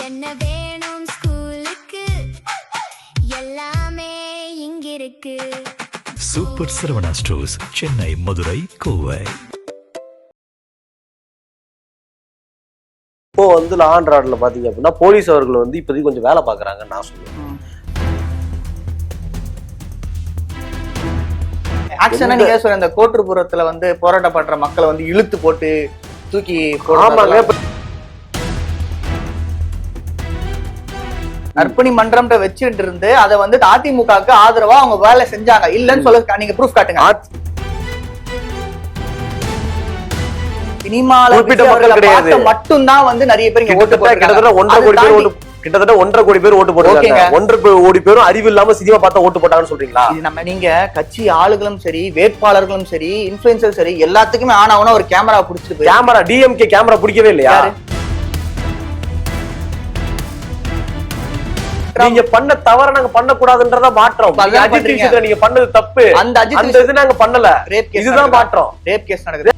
என்ன வேணும் ஸ்கூலுக்கு எல்லாமே இங்கிருக்கு. Super Saravana stores, Chennai, Madurai, Kovai. இப்போ வந்து லா அண்ட் ஆர்டர்ல பாத்தீங்க அப்படின்னா போலீஸ் அவர்கள் வந்து இப்போதைக்கு கொஞ்சம் வேலை பாக்குறாங்கன்னு நான் சொல்லுவேன். ஆக்ஷனா நீங்க சொல்ற அந்த கோட்டுப்புறத்துல வந்து போராட்டம் பண்ற மக்களை வந்து இழுத்து போட்டு தூக்கி ஆமாங்க. நற்பணி மன்றம்ன்ற வச்சுட்டு இருந்து அதை வந்து அதிமுகவுக்கு ஆதரவா அவங்க வேலை செஞ்சாங்க இல்லன்னு சொல்ல நீங்க ப்ரூஃப் காட்டுங்க. சினிமால மட்டும்தான் வந்து நிறைய பேர் கிட்டத்தட்ட 1.5 கோடி பேர் ஓட்டு போட்டாங்க. 1.5 கோடி பேரும் அறிவு இல்லாம சினிமா பார்த்தா ஓட்டு போட்டாங்கன்னு சொல்றீங்களா? நம்ம நீங்க கட்சி ஆளுகளும் சரி, வேட்பாளர்களும் சரி, இன்ஃபுளுசர் சரி, எல்லாத்துக்குமே ஆனா ஒரு கேமரா பிடிச்சிட்டு கேமரா டிஎம்கே கேமரா பிடிக்கவே இல்லையா? நீங்க பண்ண தவற நாங்க பண்ண கூடாதுன்றத மாற்றம். அஜித் விஷயத்துல நீங்க பண்ணது தப்பு, அந்த இது நாங்க பண்ணல, இதுதான் மாற்றம். ரேப் கேஸ் நடக்குது.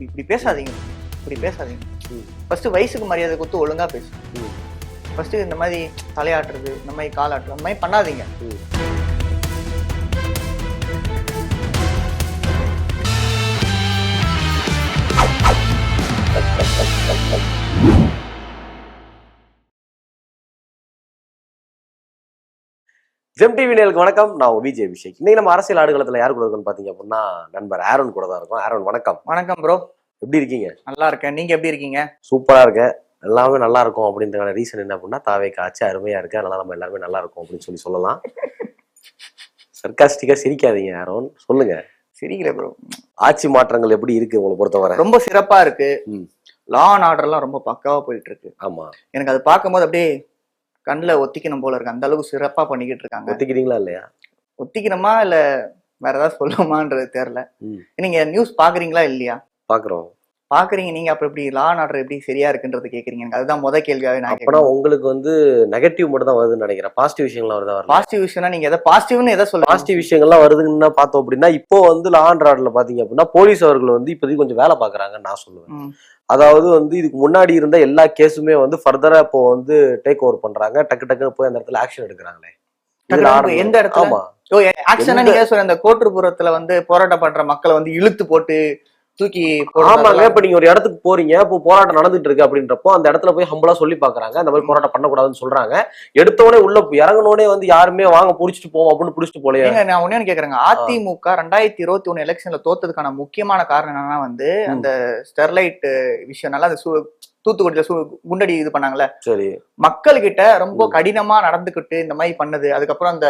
இப்படி பேசாதீங்க, இப்படி பேசாதீங்க. ஃபர்ஸ்ட் வயசுக்கு மரியாதை கொடுத்து ஒழுங்கா பேசு. ஃபர்ஸ்ட் இந்த மாதிரி தலையாட்டுறது, இந்த மாதிரி காலாட்டுறது, அந்த மாதிரி பண்ணாதீங்க. ஜெம் டிவி நேயர்களுக்கு வணக்கம். நான் விஜய் அபிஷேக். இன்னைக்கு நம்ம அரசியல் ஆடுகளத்துல யார் கூட இருக்கோம்னு பாத்தீங்க அப்படின்னா நண்பர் ஆரோன் கூட தான் இருக்கும். ஆரோன் வணக்கம். வணக்கம் ப்ரோ. எப்படி இருக்கீங்க? நல்லா இருக்கேன். நீங்க எப்படி இருக்கீங்க? சூப்பரா இருக்கேன். எல்லாமே நல்லா இருக்கும் அப்படின்றதுக்கான ரீசன் என்ன அப்படின்னா தாவேக்கு ஆச்சு அருமையா இருக்கு, அதனால நம்ம எல்லாருமே நல்லா இருக்கும் அப்படின்னு சொல்லலாம். சர்க்காஸ்டிக்கா சிரிக்காதீங்க ஆரோன், சொல்லுங்க. சிரிக்கல ப்ரோ. ஆட்சி மாற்றங்கள் எப்படி இருக்கு உங்களை பொறுத்தவரை? ரொம்ப சிறப்பா இருக்கு. லா அண்ட் ஆர்டர் எல்லாம் ரொம்ப பக்காவா போயிட்டு இருக்கு. ஆமா, எனக்கு அது பார்க்கும்போது அப்படியே கண்ணுல ஒத்திக்கணும் போல இருக்கு. அந்த அளவுக்கு சிறப்பா பண்ணிக்கிட்டு இருக்காங்க. ஒத்திக்கிறீங்களா இல்லையா? ஒத்திக்கணுமா இல்ல வேற ஏதாவது சொல்லுமான்றது தெரியல. நீங்க நியூஸ் பாக்குறீங்களா இல்லையா? பாக்குறோம். பாக்குறீங்க. நீங்க அப்ப எப்படி லா அண்ட் ஆர்டர் எப்படி சரியா இருக்குன்றது கேக்குறீங்க. எனக்கு அதுதான் முத கேள்வியாவே நான் கேட்கறேன். உங்களுக்கு வந்து நெகட்டிவ் மட்டும் தான் வருதுன்னு நினைக்கிறேன். பாசிட்டிவ் விஷயங்கள்லாம் வருதா? பாசிட்டிவ் விஷயம்னா நீங்க எதை பாசிட்டிவ்னு எதை சொல்ல? பாசிட்டிவ் விஷயங்கள்லாம் வருதுன்னு பார்த்தோம் அப்படின்னா இப்போ வந்து லா அண்ட் ஆர்டர்ல பாத்தீங்க அப்படின்னா போலீஸ் அவர்கள் வந்து இப்போதைக்கு கொஞ்சம் வேலை பாக்குறாங்கன்னு நான் சொல்லுவேன். அதாவது வந்து இதுக்கு முன்னாடி இருந்த எல்லா கேஸுமே வந்து ஃபர்தரா இப்போ வந்து டேக் ஓவர் பண்றாங்க. டக்கு டக்குன்னு போய் அந்த இடத்துல ஆக்ஷன் எடுக்கிறாங்களே. எந்த இடத்துல ஆக்ஷனா நீங்க சொல்ற அந்த கோட்டுப்புறத்துல வந்து போராட்டம் பண்ற மக்களை வந்து இழுத்து போட்டு தூக்கி? ஆமாங்க. இப்ப நீங்க ஒரு இடத்துக்கு போறீங்க, இப்போ போராட்டம் நடந்துட்டு இருக்கு அப்படின்றப்போ அந்த இடத்துல போய் ஹம்பலா சொல்லி பாக்குறாங்க, அந்த மாதிரி போராட்டம் பண்ணக்கூடாதுன்னு சொல்றாங்க. எடுத்தவனே உள்ள இறங்கனோடனே வந்து யாருமே வாங்க புடிச்சிட்டு போவோம் அப்படின்னு புடிச்சிட்டு போலையா? நான் ஒண்ணு கேக்குறேங்க. அதிமுக 2021 எலெக்ஷன்ல தோத்ததுக்கான முக்கியமான காரணம் என்னன்னா வந்து அந்த ஸ்டெர்லைட் விஷயம்னால அந்த தூத்துக்குடியில குண்டடி இது பண்ணாங்கல்ல. சரி, மக்கள் கிட்ட ரொம்ப கடினமா நடந்துகிட்டு இந்த மாதிரி பண்ணது. அதுக்கப்புறம் அந்த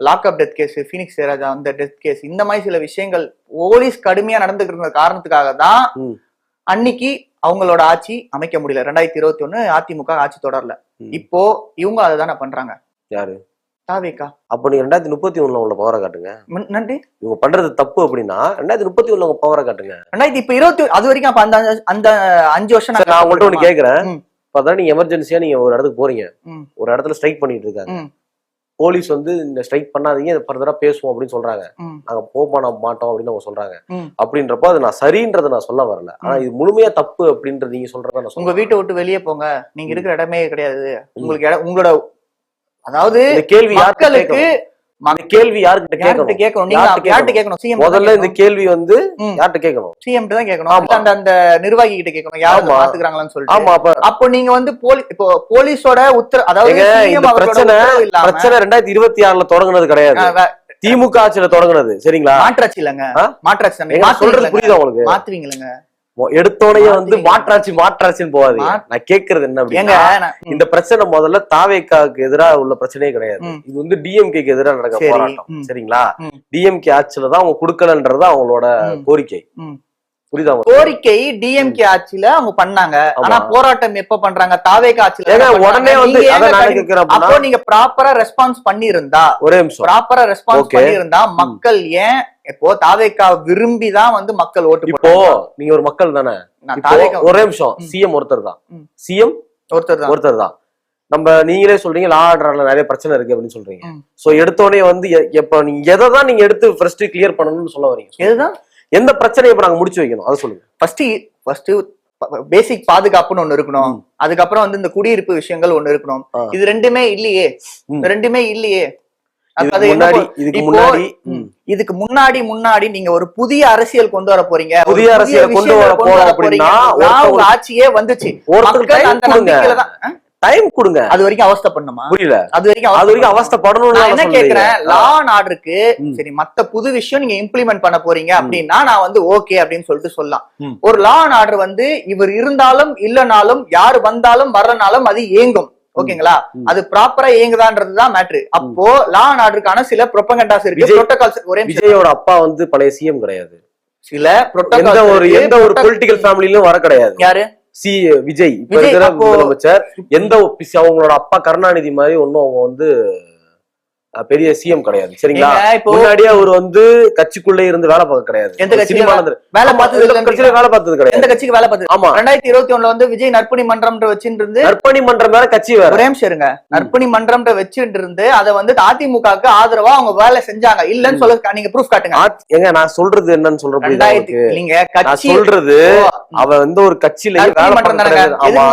லாக்அப் டெத் கேஸ், பீனிக்ஸ் ஜெயராஜா அந்த டெத் கேஸ், இந்த மாதிரி சில விஷயங்கள் போலீஸ் கடுமையா நடந்துகிட்டு இருந்த காரணத்துக்காக தான் அன்னைக்கு அவங்களோட ஆட்சி அமைக்க முடியல. 2021 அதிமுக ஆட்சி தொடரல. இப்போ இவங்க அதுதானே பண்றாங்க. யாரு? தாவேகா. அப்ப நீங்க 2031 உள்ள பவரை காட்டுங்க. நன்றி. இவங்க பண்றது தப்பு அப்படின்னா 2031 உங்க பவரை காட்டுங்க. 2020 அது வரைக்கும் அப்ப அந்த 5 வருஷம் நான் உங்கள்ட்ட ஒண்ணு கேக்குறேன். இப்பதான் நீங்க எமர்ஜென்சியா நீங்க ஒரு இடத்துக்கு போறீங்க, ஒரு இடத்துல ஸ்ட்ரைக் பண்ணிட்டு இருக்காங்க. போலீஸ் வந்து இந்த ஸ்ட்ரைக் பண்ணாதீங்க, ஃபர்தரா பேசுவோம் அப்படின்னு சொல்றாங்க. நாங்க போக மாட்டோம் அப்படின்னு அவங்க சொல்றாங்க. அப்படின்றப்போ அது நான் சரின்றத நான் சொல்ல வரல. ஆனா இது முழுமையா தப்பு அப்படின்றது நீங்க சொல்றத உங்க வீட்டை விட்டு வெளியே போங்க, நீங்க இருக்கிற இடமே கிடையாது உங்களுக்கு. உங்களோட அதாவது கேள்வி மக்களுக்கு கேள்வி யார்கிட்ட கேட்கணும்? முதல்ல இந்த கேள்வி வந்து யார்கிட்ட கேட்கணும்? சிஎம் தான் கேட்கணும். அந்த நிர்வாகி கிட்ட கேட்கணும், யாரும் பாத்துக்கிறாங்களான்னு சொல்லிட்டு. ஆமா, அப்போ நீங்க வந்து போலீஸோட அதாவது பிரச்சனை 2026 தொடங்குனது கிடையாது, திமுக ஆட்சியில தொடங்குனது. சரிங்களா? மாற்றாட்சி இல்லங்க, மாற்றாட்சி சொல்றது புரியுதா உங்களுக்கு? மாத்துவீங்களங்க. எடுத்தோடனே வந்து மாற்றாட்சின்னு போகாது. நான் கேக்குறது என்ன அப்படின்னா, இந்த பிரச்சனை முதல்ல தாவேக்காவுக்கு எதிராக உள்ள பிரச்சனையே கிடையாது. இது வந்து டிஎம்கேக்கு எதிராக நடக்க போராட்டம். சரிங்களா? டிஎம்கே ஆட்சியில தான் அவங்க கொடுக்கலன்றது அவங்களோட கோரிக்கை. புரியுதா? கோரிக்கை டிஎம்கே ஆட்சியில அவங்க பண்ணாங்க. ஆனா போராட்டம் எப்ப பண்றாங்க? தாவேகா ஆட்சியில உடனே வந்து அப்போ நீங்க ப்ராப்பரா ரெஸ்பான்ஸ் பண்ணிருந்தா, ஒரே நிமிஷம், ப்ராப்பரா ரெஸ்பான்ஸ் பண்ணிருந்தா மக்கள் ஏன் இப்போ தாவேகா விரும்பிதான் வந்து மக்கள் ஓட்டு? இப்போ நீங்க ஒரு மக்கள் தானே. ஒரே நிமிஷம், சிஎம் ஒருத்தர் தான். சிஎம் ஒருத்தர் தான். நம்ம நீங்களே சொல்றீங்க லா ஆர்டர்ல நிறைய பிரச்சனை இருக்கு அப்படின்னு சொல்றீங்க. சோ எடுத்தோடனே வந்து எப்ப நீங்க எதைதான் நீங்க எடுத்து ஃபர்ஸ்ட் கிளியர் பண்ணணும்னு சொல்ல வரீங்க? எதுதான் எந்த பிரச்சனையை இப்ப நாங்க முடிச்சு வைக்கணும் அதை சொல்லுங்க. ஃபர்ஸ்ட் பேசிக் பாதுகாப்புன்னு ஒண்ணு இருக்கணும், அதுக்கப்புறம் வந்து இந்த குடியிருப்பு விஷயங்கள் ஒண்ணு இருக்கணும். இது ரெண்டுமே இல்லையே, இதுக்கு முன்னாடி நீங்க ஒரு புதிய அரசியல் கொண்டு வர போறீங்க, புதிய அரசியல் கொண்டு வர போறீங்கன்னா உங்க ஆட்சியே வந்துச்சு, டைம் கொடுங்க. அது வரைக்கும் அவஸ்தை பண்ணுமா? புரியல. அது வரைக்கும் அவஸ்தைப்படணும். நான் என்ன கேக்குறேன், லா அண்ட் ஆர்டருக்கு சரி மத்த புது விஷயம் நீங்க இம்ப்ளிமெண்ட் பண்ண போறீங்க அப்படின்னா நான் வந்து ஓகே அப்படின்னு சொல்லிட்டு சொல்லலாம். ஒரு லா அண்ட் ஆர்டர் வந்து இவர் இருந்தாலும் இல்லனாலும் யாரு வந்தாலும் வரனாலும் அது இயங்கும், ஓகேங்களா? அது ப்ராப்பரா இயங்குதான்றதுதான் மேட்ரு. அப்போ லா அண்ட் ஆர்டருக்கான சில ப்ரொபகண்டாஸ் இருக்கு, புரோட்டோகால்ஸ். ஒரே விஜயோட அப்பா வந்து பழைய சிஎம் கிடையாது, சில புரோட்டோகால் எந்த ஒரு பொலிட்டிக்கல் ஃபேமிலியிலும் வர கிடையாது. யாரு? விஜய் இப்ப இருக்கிற முதலமைச்சர். எந்த அவங்களோட அப்பா கருணாநிதி மாதிரி ஒன்னும் அவங்க வந்து பெரிய சிஎம் கிடையாது, சரிங்களா? முன்னாடியே அவர் வந்து கட்சிக்குள்ளே இருந்து வேலை பார்க்க கிடையாது, எந்த கட்சியில வேலை பார்த்தது கிடையாது, எந்த கட்சிக்கு வேலை பார்த்தது. ஆமா, 2021 வந்து விஜய் நற்பணி மன்றம் வச்சுட்டு இருந்து, நற்பணி மன்றம் வேற கட்சி வேற, ஒரே நிமிஷம் இருங்க, நற்பணி மன்றம் வச்சுட்டு இருந்து அதை வந்து அதிமுகவுக்கு ஆதரவா அவங்க வேலை செஞ்சாங்க இல்லன்னு சொல்ல நீங்க ப்ரூஃப் காட்டுங்க. எங்க நான் சொல்றது என்னன்னு சொல்றேன், நீங்க கட்சி சொல்றது அவ வந்து ஒரு கட்சியில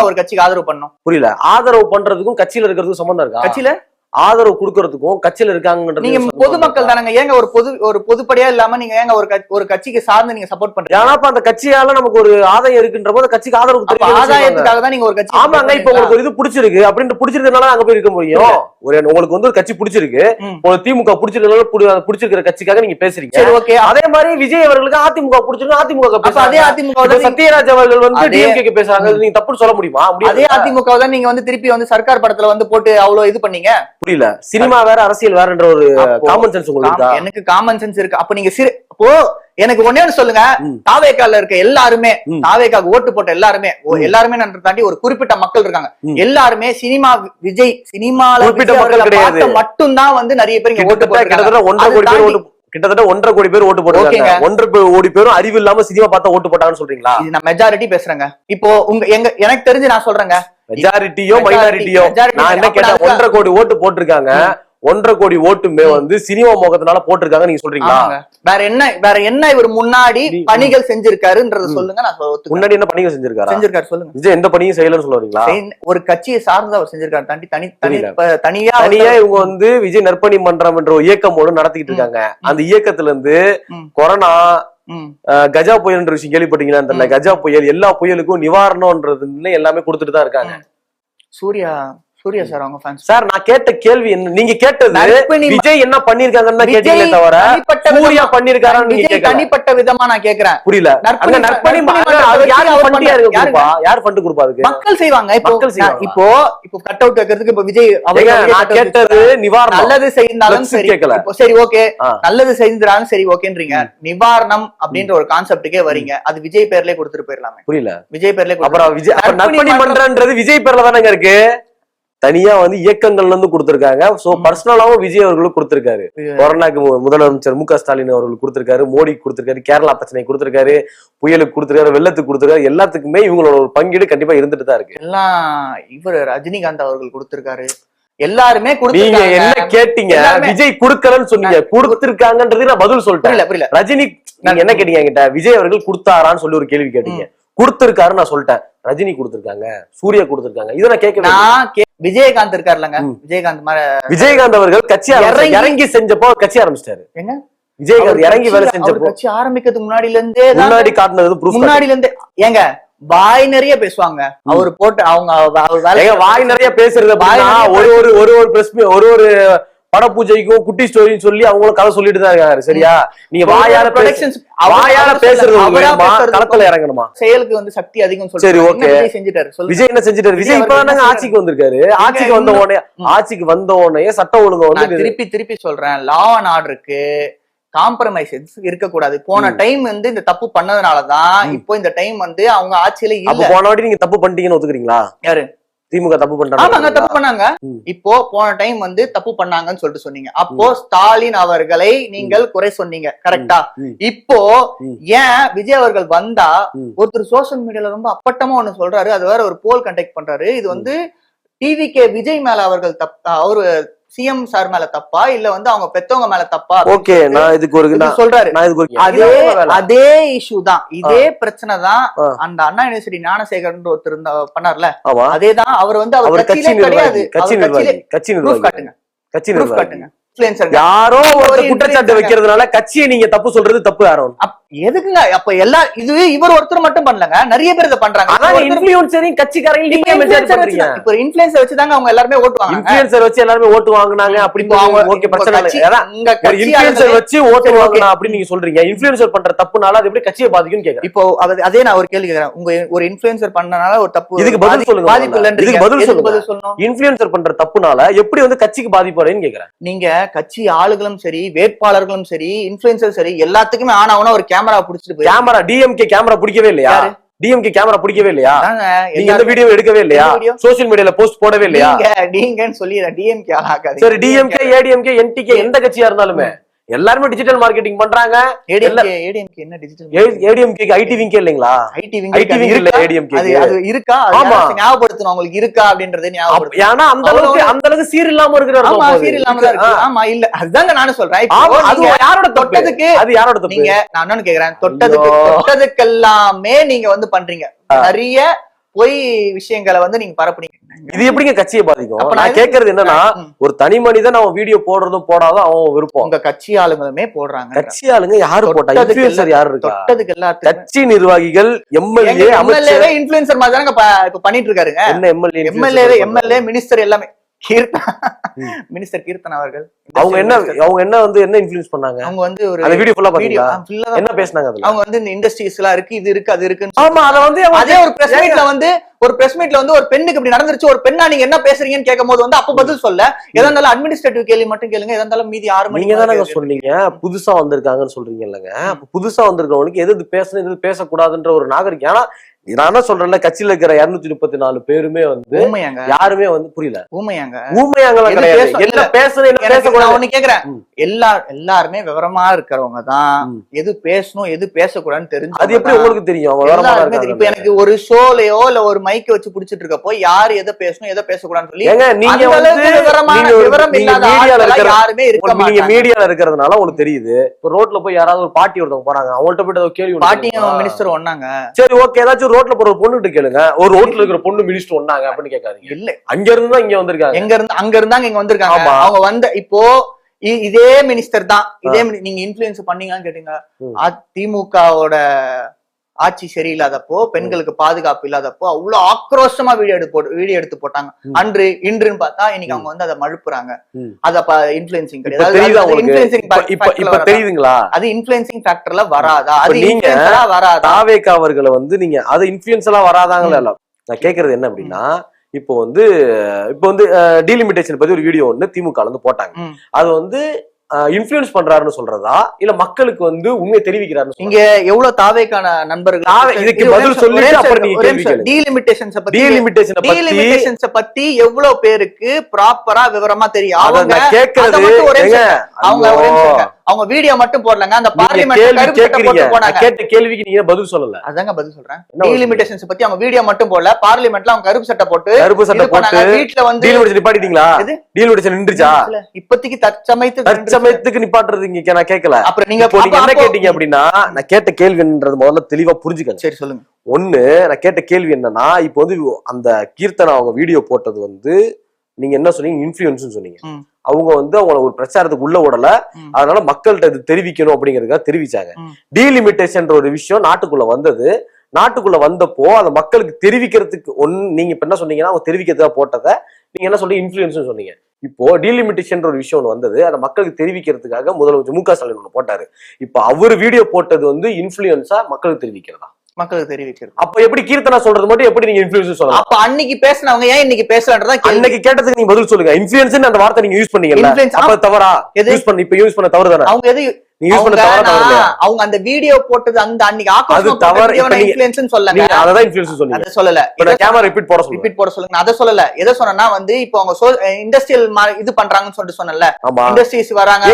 ஒரு கட்சிக்கு ஆதரவு பண்ணும். புரியல, ஆதரவு பண்றதுக்கும் கட்சியில இருக்கிறதுக்கும் சம்பந்தம் இருக்கா? கட்சியில ஆதரவு கொடுக்கறதுக்கும் கட்சியில இருக்காங்க. நீங்க பொதுமக்கள் தானங்க, ஏங்க ஒரு பொதுப்படியா இல்லாம நீங்க ஏங்க ஒரு கட்சிக்கு சார்ந்து நீங்க சப்போர்ட் பண்றீங்க? ஆனா அந்த கட்சியால நமக்கு ஒரு ஆதாயம் இருக்குன்ற போது கட்சிக்கு ஆதரவு ஆதாயத்துக்காக தான் நீங்க ஒரு கட்சி. ஆமாங்க, இப்ப உங்களுக்கு ஒரு இது பிடிச்சிருக்கு அப்படின்ட்டு பிடிச்சிருக்கனால அங்க போய் இருக்க முடியும். உங்களுக்கு வந்து ஒரு கட்சி பிடிச்சிருக்கு, ஒரு திமுக பிடிச்சிருக்கனால பிடிச்சிருக்கிற கட்சிக்காக நீங்க பேசுறீங்க. சரி, ஓகே. அதே மாதிரி விஜய் அவர்களுக்கு அதிமுக பிடிச்சிருக்கு, அதிமுக அதே அதிமுக சத்யராஜ் அவர்கள் வந்து டிஎம்கே பேசுறாங்க, நீங்க தப்புன்னு சொல்ல முடியுமா? அதே அதிமுக தான் நீங்க வந்து திருப்பி வந்து சர்க்கார் படத்துல வந்து போட்டு அவ்வளவு இது பண்ணீங்க. புரியல, சினிமா வேற அரசியல் வேறன்ற ஒரு காமன் சென்ஸ் உங்களுக்கு. எனக்கு காமன் சென்ஸ் இருக்கு. அப்ப நீங்க அப்போ எனக்கு ஒன்னே சொல்லுங்க, தாவேக்கால இருக்க எல்லாருமே, தாவேக்காக்கு ஓட்டு போட்ட எல்லாருமே தாண்டி ஒரு குறிப்பிட்ட மக்கள் இருக்காங்க, எல்லாருமே சினிமா விஜய் சினிமால மட்டும்தான் வந்து நிறைய பேர் ஓட்டு போட்டாங்க. 1.5 கோடி பேர் ஓட்டு போட்டாங்க. 1.5 கோடி பேரும் அறிவு இல்லாம சினிமா பார்த்தா ஓட்டு போட்டாங்கன்னு சொல்றீங்களா? நான் மெஜாரிட்டி பேசுறேங்க. இப்போ எனக்கு தெரிஞ்சு நான் சொல்றேங்க, மெஜாரிட்டியோ மைனாரிட்டியோ நான் என்ன கேட்டேன், 1.5 கோடி ஓட்டு போட்டிருக்காங்க. 1.5 கோடி ஓட்டுமே வந்து சினிமா மோகத்தினால போட்டிருக்காங்க நீங்க சொல்றீங்களா? வேற என்ன இவர் முன்னாடி பணிகள் செஞ்சிருக்காருன்றத சொல்லுங்க. நான் முன்னாடி என்ன பணிகள் செஞ்சிருக்காரு சொல்லுங்க. விஜய் எந்த பணியும் செய்யலன்னு சொல்லுவீங்களா? ஒரு கட்சியை சார்ந்து அவர் செஞ்சிருக்காரு, தனியா இவங்க வந்து விஜய் நற்பணி மன்றம் என்ற ஒரு இயக்கம் ஒன்று நடத்திக்கிட்டு இருக்காங்க. அந்த இயக்கத்துல இருந்து கொரோனா, கஜா புயல் விஷயம் கேள்விப்பட்டீங்களா? அந்த கஜா புயல் எல்லா புயலுக்கும் நிவாரணம்ன்றது எல்லாமே கொடுத்துட்டு தான் இருக்காங்க. சூர்யா சார் அவங்க ஃபேன்ஸ் சார். நான் கேட்ட கேள்வி என்ன, நீங்க கேட்டது விஜய் என்ன பண்ணிருக்காங்கன்னு கேட்டீங்களே தவிர சூர்யா பண்ணிருக்காரான்னு நீங்க கேட்கல. தனிப்பட்ட விதமா நான் கேக்குறேன். புரியல, அங்க நற்பணி யார் ஃபண்ட் கொடுப்பா? அதுக்கு மக்கள் செய்வாங்க. இப்போ கட் அவுட் வைக்கிறதுக்கு இப்ப விஜய் நான் கேட்டது நிவாரணம், நல்லது செய்தாலும் சரி கேட்கல. சரி, ஓகே, நல்லது செய்தாலும் சரி ஓகேன்றீங்க. நிவாரணம் அப்படின்ற ஒரு கான்செப்டுக்கே வரீங்க, அது விஜய் பேர்லயே கொடுத்துட்டு போயிடலாமே. புரியல, விஜய் பேர்லயே. அப்புறம் விஜய் நற்பணி மன்றம்ன்றது விஜய் பேர்ல தானங்க இருக்கு, தனியா வந்து இயக்கங்கள்ல இருந்து கொடுத்திருக்காங்க. சோ பர்சனலாவும் விஜய் அவர்களுக்கு கொடுத்திருக்காரு. கொரோனாக்கு முதலமைச்சர் மு.க. ஸ்டாலின் அவர்களுக்கு கொடுத்திருக்காரு, மோடிக்கு கொடுத்திருக்காரு, கேரளா பிரச்சனை கொடுத்திருக்காரு, புயலுக்கு கொடுத்திருக்காரு, வெள்ளத்துக்கு கொடுத்திருக்காரு. எல்லாத்துக்குமே இவங்களோட ஒரு பங்கீடு கண்டிப்பா இருந்துட்டு தான் இருக்கு. எல்லாம் இவர் ரஜினிகாந்த் அவர்கள் கொடுத்திருக்காரு, எல்லாருமே. நீங்க என்ன கேட்டீங்க? விஜய் கொடுக்கலன்னு சொன்னீங்க, கொடுத்திருக்காங்கன்றது நான் பதில் சொல்லிட்டேன். புரியல, ரஜினி நீங்க என்ன கேட்டீங்க என்கிட்ட? விஜய் அவர்கள் கொடுத்தாரான்னு சொல்லி ஒரு கேள்வி கேட்டீங்க. கொடுத்திருக்காருன்னு நான் சொல்லிட்டேன். ரஜினி கொடுத்திருக்காங்க, சூர்யா கொடுத்திருக்காங்க, இதை நான் கேட்க. விஜயகாந்த் இருக்காருலங்க, விஜயகாந்த் அவர்கள் கட்சி இறங்கி செஞ்சப்போ கட்சி ஆரம்பிச்சிட்டாரு. எங்க விஜயகாந்த் இறங்கி வேலை செஞ்சப்போ? கட்சி ஆரம்பிக்கிறதுக்கு முன்னாடி காட்டினது முன்னாடில இருந்தே. ஏங்க வாய் நிறைய பேசுவாங்க அவரு போட்டு, அவங்க வாய் நிறைய பேசுறது. ஒரு பட பூஜைக்கும் குட்டி ஸ்டோரின்னு சொல்லி அவங்களும் கதை சொல்லிட்டு தான் இருக்காரு. சரியா? நீங்க வாயால பேசுறது களத்துல இறங்கணுமா? செயலுக்கு வந்து சக்தி அதிகம். சரி, ஓகே. விஜய் என்ன செஞ்சிட்டாரு? விஜய் இப்ப ஆட்சிக்கு வந்திருக்காரு. ஆட்சிக்கு வந்த உடனே சட்டம் ஒழுங்கு வந்து திருப்பி சொல்றேன், லா அண்ட் ஆர்டருக்கு காம்ப்ரமைஸ் இருக்கக்கூடாது. போன டைம் வந்து இந்த தப்பு பண்ணதுனாலதான் இப்போ இந்த டைம் வந்து அவங்க ஆட்சியில இல்ல. போன வாட்டி நீங்க தப்பு பண்ணிட்டீங்கன்னு ஒத்துக்கிறீங்களா? யாரு? திமுக தப்பு பண்றாங்க, தப்பு பண்ணாங்க. இப்போ போன டைம் வந்து தப்பு பண்ணாங்கன்னு சொல்லிட்டு சொன்னீங்க. அப்போ ஸ்டாலின் அவர்களை நீங்கள் குறை சொன்னீங்க, கரெக்டா? இப்போ ஏன் விஜய் அவர்கள் வந்தா ஒருத்தர் சோசியல் மீடியால ரொம்ப அப்பட்டமா ஒண்ணு சொல்றாரு, அது வேற ஒரு போல் கண்டக்ட் பண்றாரு. இது வந்து டிவிகே விஜய் மேல அவர்கள் அவரு சிஎம் சார் மேல தப்பா இல்ல வந்து அவங்க பெத்தவங்க மேல தப்பா? ஓகே, நான் இதுக்கு ஒரு சொல்றாரு. அதே இஷ்யூ தான், இதே பிரச்சனை தான் அந்த அண்ணா யூனிவர்சிட்டி ஞானசேகரன் ஒருத்தர் பண்ணார்ல, அதேதான். அவர் வந்து அவர் கட்சியிலே கிடையாது. கட்சி காட்டுங்க. யாரோ ஒரு குற்றச்சாட்டு வைக்கிறதுனால கட்சியை நீங்க தப்பு சொல்றது தப்பு. யாரும் எதுக்குங்க? அப்ப எல்லா இது இவர் ஒருத்தர் மட்டும் பண்ணலங்க, நிறைய பேர் இத பண்றாங்க. கட்சிக்காரங்க இப்ப இன்ஃப்ளூயன்சர் வச்சுதாங்க அவங்க எல்லாருமே ஓட்டுவாங்க. இன்ஃப்ளூயன்சர் வச்சு எல்லாருமே ஓட்டு வாங்குனாங்க அப்படின்னு ஓகே, பிரச்சனை இல்ல. இன்ஃப்ளூயன்சர் வச்சு ஓட்டு வாங்குனா அப்படின்னு நீங்க சொல்றீங்க. இன்ஃப்ளூயன்சர் பண்ற தப்புனால அது எப்படி கட்சியை பாதிக்கும்னு கேக்குறேன். இப்போ அதே நான் ஒரு கேள்வி கேக்குறேன். உங்க ஒரு இன்ஃப்ளூயன்சர் பண்ணனால ஒரு தப்பு, இதுக்கு பதில் சொல்லுங்க. பாதிப்பு இல்ல, இதுக்கு பதில் சொல்லணும். இன்ஃப்ளூயன்சர் பண்ற தப்புனால எப்படி வந்து கட்சிக்கு பாதிப்பு அடைன்னு கேக்குறேன். நீங்க கட்சி ஆளுகளும் சரி, வேட்பாளர்களும் சரி, இன்ஃப்ளூயன்சர் சரி, எல்லாத்துக்குமே ஆனா ஒரு கேமரா புடிச்சிட்டு கேமரா டிஎம்கே கேமரா பிடிக்கவே இல்லையா? டிஎம்கே கேமரா பிடிக்கவே இல்லையா? நீங்க இந்த வீடியோ எடுக்கவே இல்லையா? சோசியல் மீடியால போஸ்ட் போடவே இல்லையா? நீங்கன்னு சொல்லி டிஎம்கே ஆகாது. சரி, டிஎம்கே ஏடிஎம்கே என்டிகே எந்த கட்சியா இருந்தாலுமே எல்லாருமே டிஜிட்டல் மார்க்கெட்டிங் பண்றாங்க. ஏடிஎம்கே என்ன டிஜிட்டல்? ஏடிஎம்கே ஐடி விங் இல்லீங்களா? ஐடி விங் இல்ல, ஏடிஎம்கே அது இருக்கா? ஆமா, ஞாபகப்படுத்தணும் உங்களுக்கு இருக்கா அப்படின்றதை ஞாபகப்படுத்தணும். ஏன்னா அந்த அளவுக்கு சீர் இல்லாம இருக்கிறாரு. ஆமா, சீர் இல்லாம தான் இருக்கு. ஆமா, இல்ல அதுதாங்க நானும் சொல்றேன். அது யாரோட தொட்டதுக்கு? அது யாரோட தப்பு? நீங்க நான் என்னன்னு கேக்குறேன், தொட்டதுக்கெல்லாமே நீங்க வந்து பண்றீங்க. நிறைய பொய் விஷயங்களை வந்து நீங்க பரப்புறீங்க. இது எப்படிங்க கட்சியை பாதிக்கும்? நான் கேக்குறது என்னன்னா, ஒரு தனி மனிதன் அவன் வீடியோ போடுறதும் போடாதும் அவன் விருப்பம். உங்க கட்சி ஆளுங்களுமே போடுறாங்க. கட்சி ஆளுங்க யாரு போட்டா? இன்ஃப்ளூயன்சர் யாரு இருக்கா? தொட்டதுக்கு எல்லாத்துக்கும் கட்சி நிர்வாகிகள், எம்எல்ஏ, எம்எல்ஏவே இன்ஃப்ளூயன்சர் மாதிரி தானங்க இப்ப பண்ணிட்டு இருக்காருங்க. என்ன எம்எல்ஏ மினிஸ்டர் எல்லாமே மினிஸ்டர் கீர்த்தனா அவர்கள் அவங்க என்ன வந்து என்ன இன்ஃப்ளூயன்ஸ் பண்ணாங்க? அவங்க வந்து ஒரு அந்த வீடியோ ஃபுல்லா பாத்தீங்களா? என்ன பேசுனாங்க அதுல? அவங்க வந்து இந்த இண்டஸ்ட்ரீஸ் எல்லாம் இருக்கு, இது இருக்கு, அது இருக்குன்னு. ஆமா, அத வந்து அதே ஒரு பிரஸ் மீட்ல வந்து ஒரு பெண்ணுக்கு இப்படி நடந்துருச்சு, ஒரு பெண்ணா நீங்க என்ன பேசுறீங்கன்னு கேட்கும்போது வந்து அப்ப பதில் சொல்ல, எதா இருந்தாலும் அட்மினிஸ்ட்ரேட்டிவ் கேள்வி மட்டும் கேளுங்க, எதா இருந்தாலும் மீதி 6 மணி. நீங்க தானங்க சொன்னீங்க புதுசா வந்திருக்காங்கன்னு சொல்றீங்க இல்லங்க. புதுசா வந்திருக்கவங்களுக்கு எது பேசணும் எது பேசக்கூடாதுன்ற ஒரு நாகரிகம். ஏன்னா நான் என்ன சொல்றேன்ல, கட்சியில இருக்கிற 234 பேருமே வந்து யாருமே வந்து புரியல. ஊமையாங்கலாம் கிடையாது. என்ன பேசணும் என்ன பேசக்கூடாது ஒண்ணு கேக்குறேன். எல்லாருமே விவரமா இருக்கிறவங்க தான் எது பேசணும் எது பேசக்கூடாதுன்னு தெரிஞ்சு. அது எப்படி உங்களுக்கு தெரியும்? இப்ப எனக்கு ஒரு ஷோலயோ இல்ல ஒரு மைக்க வச்சு புடிச்சிட்டு இருக்கப்போ யாரு எதை பேசணும் எதை பேசக்கூடாதுன்னு சொல்லி நீங்க விவரம் இல்லாத யாருமே இருக்க மாட்டாங்க. நீங்க மீடியால இருக்கிறதுனால உங்களுக்கு தெரியுது. இப்ப ரோட்ல போய் யாராவது ஒரு பாட்டி ஒருத்தவங்க போறாங்க, அவங்கள்ட்ட போய் கேள்வி, பாட்டியும் மினிஸ்டர் ஒண்ணாங்க, சரி ஓகே, ஏதாச்சும் ரோட்ல போற ஒரு பொண்ணுகிட்ட கேளுங்க, ஒரு ரோட்ல இருக்கிற பொண்ணு மினிஸ்டர் ஒண்ணாங்க அப்படின்னு கேட்காதீங்க. இல்ல, அங்க இருந்து தான் இங்க வந்திருக்காங்க. அங்க இருந்தாங்க இங்க வந்திருக்காங்க. அவங்க வந்து இப்போ இதே மினிஸ்டர் தான், இதே நீங்க இன்ஃப்ளூயன்ஸ் பண்ணீங்கன்னு கேட்டீங்க. திமுகவோட ஆட்சி சரியில்லாதப்போ, பெண்களுக்கு பாதுகாப்பு இல்லாதப்போ அவ்வளவு ஆக்ரோஷமா வீடியோ எடுத்து போட்டாங்க. இன்றுன்னு பார்த்தா இன்னைக்கு அவங்க வந்து அதை மழுப்புறாங்க. அது அப்ப இன்ஃப்ளூயன்சிங் கிடையாது. தெரியுதுங்களா? அது இன்ஃப்ளூயன்சிங் ஃபேக்டர்ல வராதா? அது நீங்க வராதா? தாவேகா அவர்களை வந்து நீங்க அது இன்ஃப்ளூயன்ஸ் எல்லாம் வராதாங்களா? நான் கேக்குறது என்ன அப்படின்னா, இப்போ வந்து டீலிமிட்டேஷன் பத்தி ஒரு வீடியோ ஒண்ணு திமுக வந்து போட்டாங்க. அது வந்து இன்ஃப்ளூயன்ஸ் பண்றாருன்னு சொல்றதா இல்ல மக்களுக்கு வந்து உண்மையை தெரிவிக்கிறாருன்னு? இங்க எவ்வளவு தாவேக்கான நண்பர்கள் இதுக்கு பதில் சொல்லி அப்புறம் நீங்க டீலிமிட்டேஷன்ஸ் பத்தி எவ்வளவு பேருக்கு ப்ராப்பரா விவரமா தெரியும்? அவங்க வீடியோ மட்டும் போடலங்க, அந்த பார்லிமெண்ட் கேட்ட கேள்விக்கு நீங்க பதில் சொல்லல. அதாங்க பதில் சொல்றேன். டீலிமிட்டேஷன்ஸ் பத்தி அவங்க வீடியோ மட்டும் போடல, பார்லிமெண்ட்ல அவங்க கருப்பு சட்டை போட்டு வீட்டுல வந்து நிப்பாட்டிட்டீங்களா? டீலிமிட்டேஷன் நின்றுச்சா? இப்போதைக்கு தற்சமயத்துக்கு நிப்பாட்டுறது இங்க நான் கேட்கல. அப்புறம் நீங்க என்ன கேட்டீங்க அப்படின்னா, நான் கேட்ட கேள்வின்றது முதல்ல தெளிவா புரிஞ்சுக்கணும். சரி சொல்லுங்க. ஒண்ணு, நான் கேட்ட கேள்வி என்னன்னா, இப்போ வந்து அந்த கீர்த்தனா அவங்க வீடியோ போட்டது வந்து நீங்க என்ன சொன்னீங்க? இன்ஃப்ளூயன்ஸ் சொன்னீங்க. அவங்க வந்து அவங்கள ஒரு பிரச்சாரத்துக்கு உள்ள விடல, அதனால மக்கள்கிட்ட இது தெரிவிக்கணும் அப்படிங்கறதுக்காக தெரிவிச்சாங்க. டீலிமிட்டேஷன் ஒரு விஷயம் நாட்டுக்குள்ள வந்தது. நாட்டுக்குள்ள வந்தப்போ அந்த மக்களுக்கு தெரிவிக்கிறதுக்கு நீங்க இப்ப என்ன சொன்னீங்கன்னா, அவங்க தெரிவிக்கிறதுக்காக போட்டதை நீங்க என்ன சொல்றீங்க? இன்ஃப்ளூயன்ஸ் சொன்னீங்க. இப்போ டீலிமிட்டேஷன் ஒரு விஷயம் ஒன்று வந்தது, அதை மக்களுக்கு தெரிவிக்கிறதுக்காக முதலமைச்சர் மு க ஸ்டாலின் ஒண்ணு போட்டாரு. இப்ப அவரு வீடியோ போட்டது வந்து இன்ஃப்ளூயன்ஸா மக்களுக்கு தெரிவிக்கிறதா? மக்களுக்கு தெரிவிக்கிறது. அப்ப எப்படி கீர்த்தனா சொல்றது மட்டும் எப்படி நீங்க இன்ஃப்ளூயன்ஸ் சொல்லலாம்? அப்ப அன்னைக்கு பேசினவங்க ஏன் இன்னைக்கு பேசலன்றதா அன்னைக்கு கேட்டதுக்கு நீங்க பதில் சொல்லுங்க. இன்ஃப்ளூயன்ஸ் அந்த வார்த்தை நீங்க யூஸ் பண்ணீங்கல்ல, அப்ப தவறா? யூஸ் பண்ண தவறு தானே? அவங்க எது அவங்க அந்த வீடியோ போட்டது அந்த அன்னைக்கு ஆக்ரோஷமா இன்ஃப்ளூயன்ஸ் சொல்லல. அதான் இன்ஃப்ளூயன்ஸ் சொன்னீங்க. அத சொல்லல. கேமரா ரிப்பீட் போட சொல்லுங்க. அத சொல்லல. எதை சொன்னா வந்து இப்போ அவங்க இண்டஸ்ட்ரியல் இது பண்றாங்கன்னு சொல்லிட்டு சொன்னல, இண்டஸ்ட்ரீஸ் வராங்க.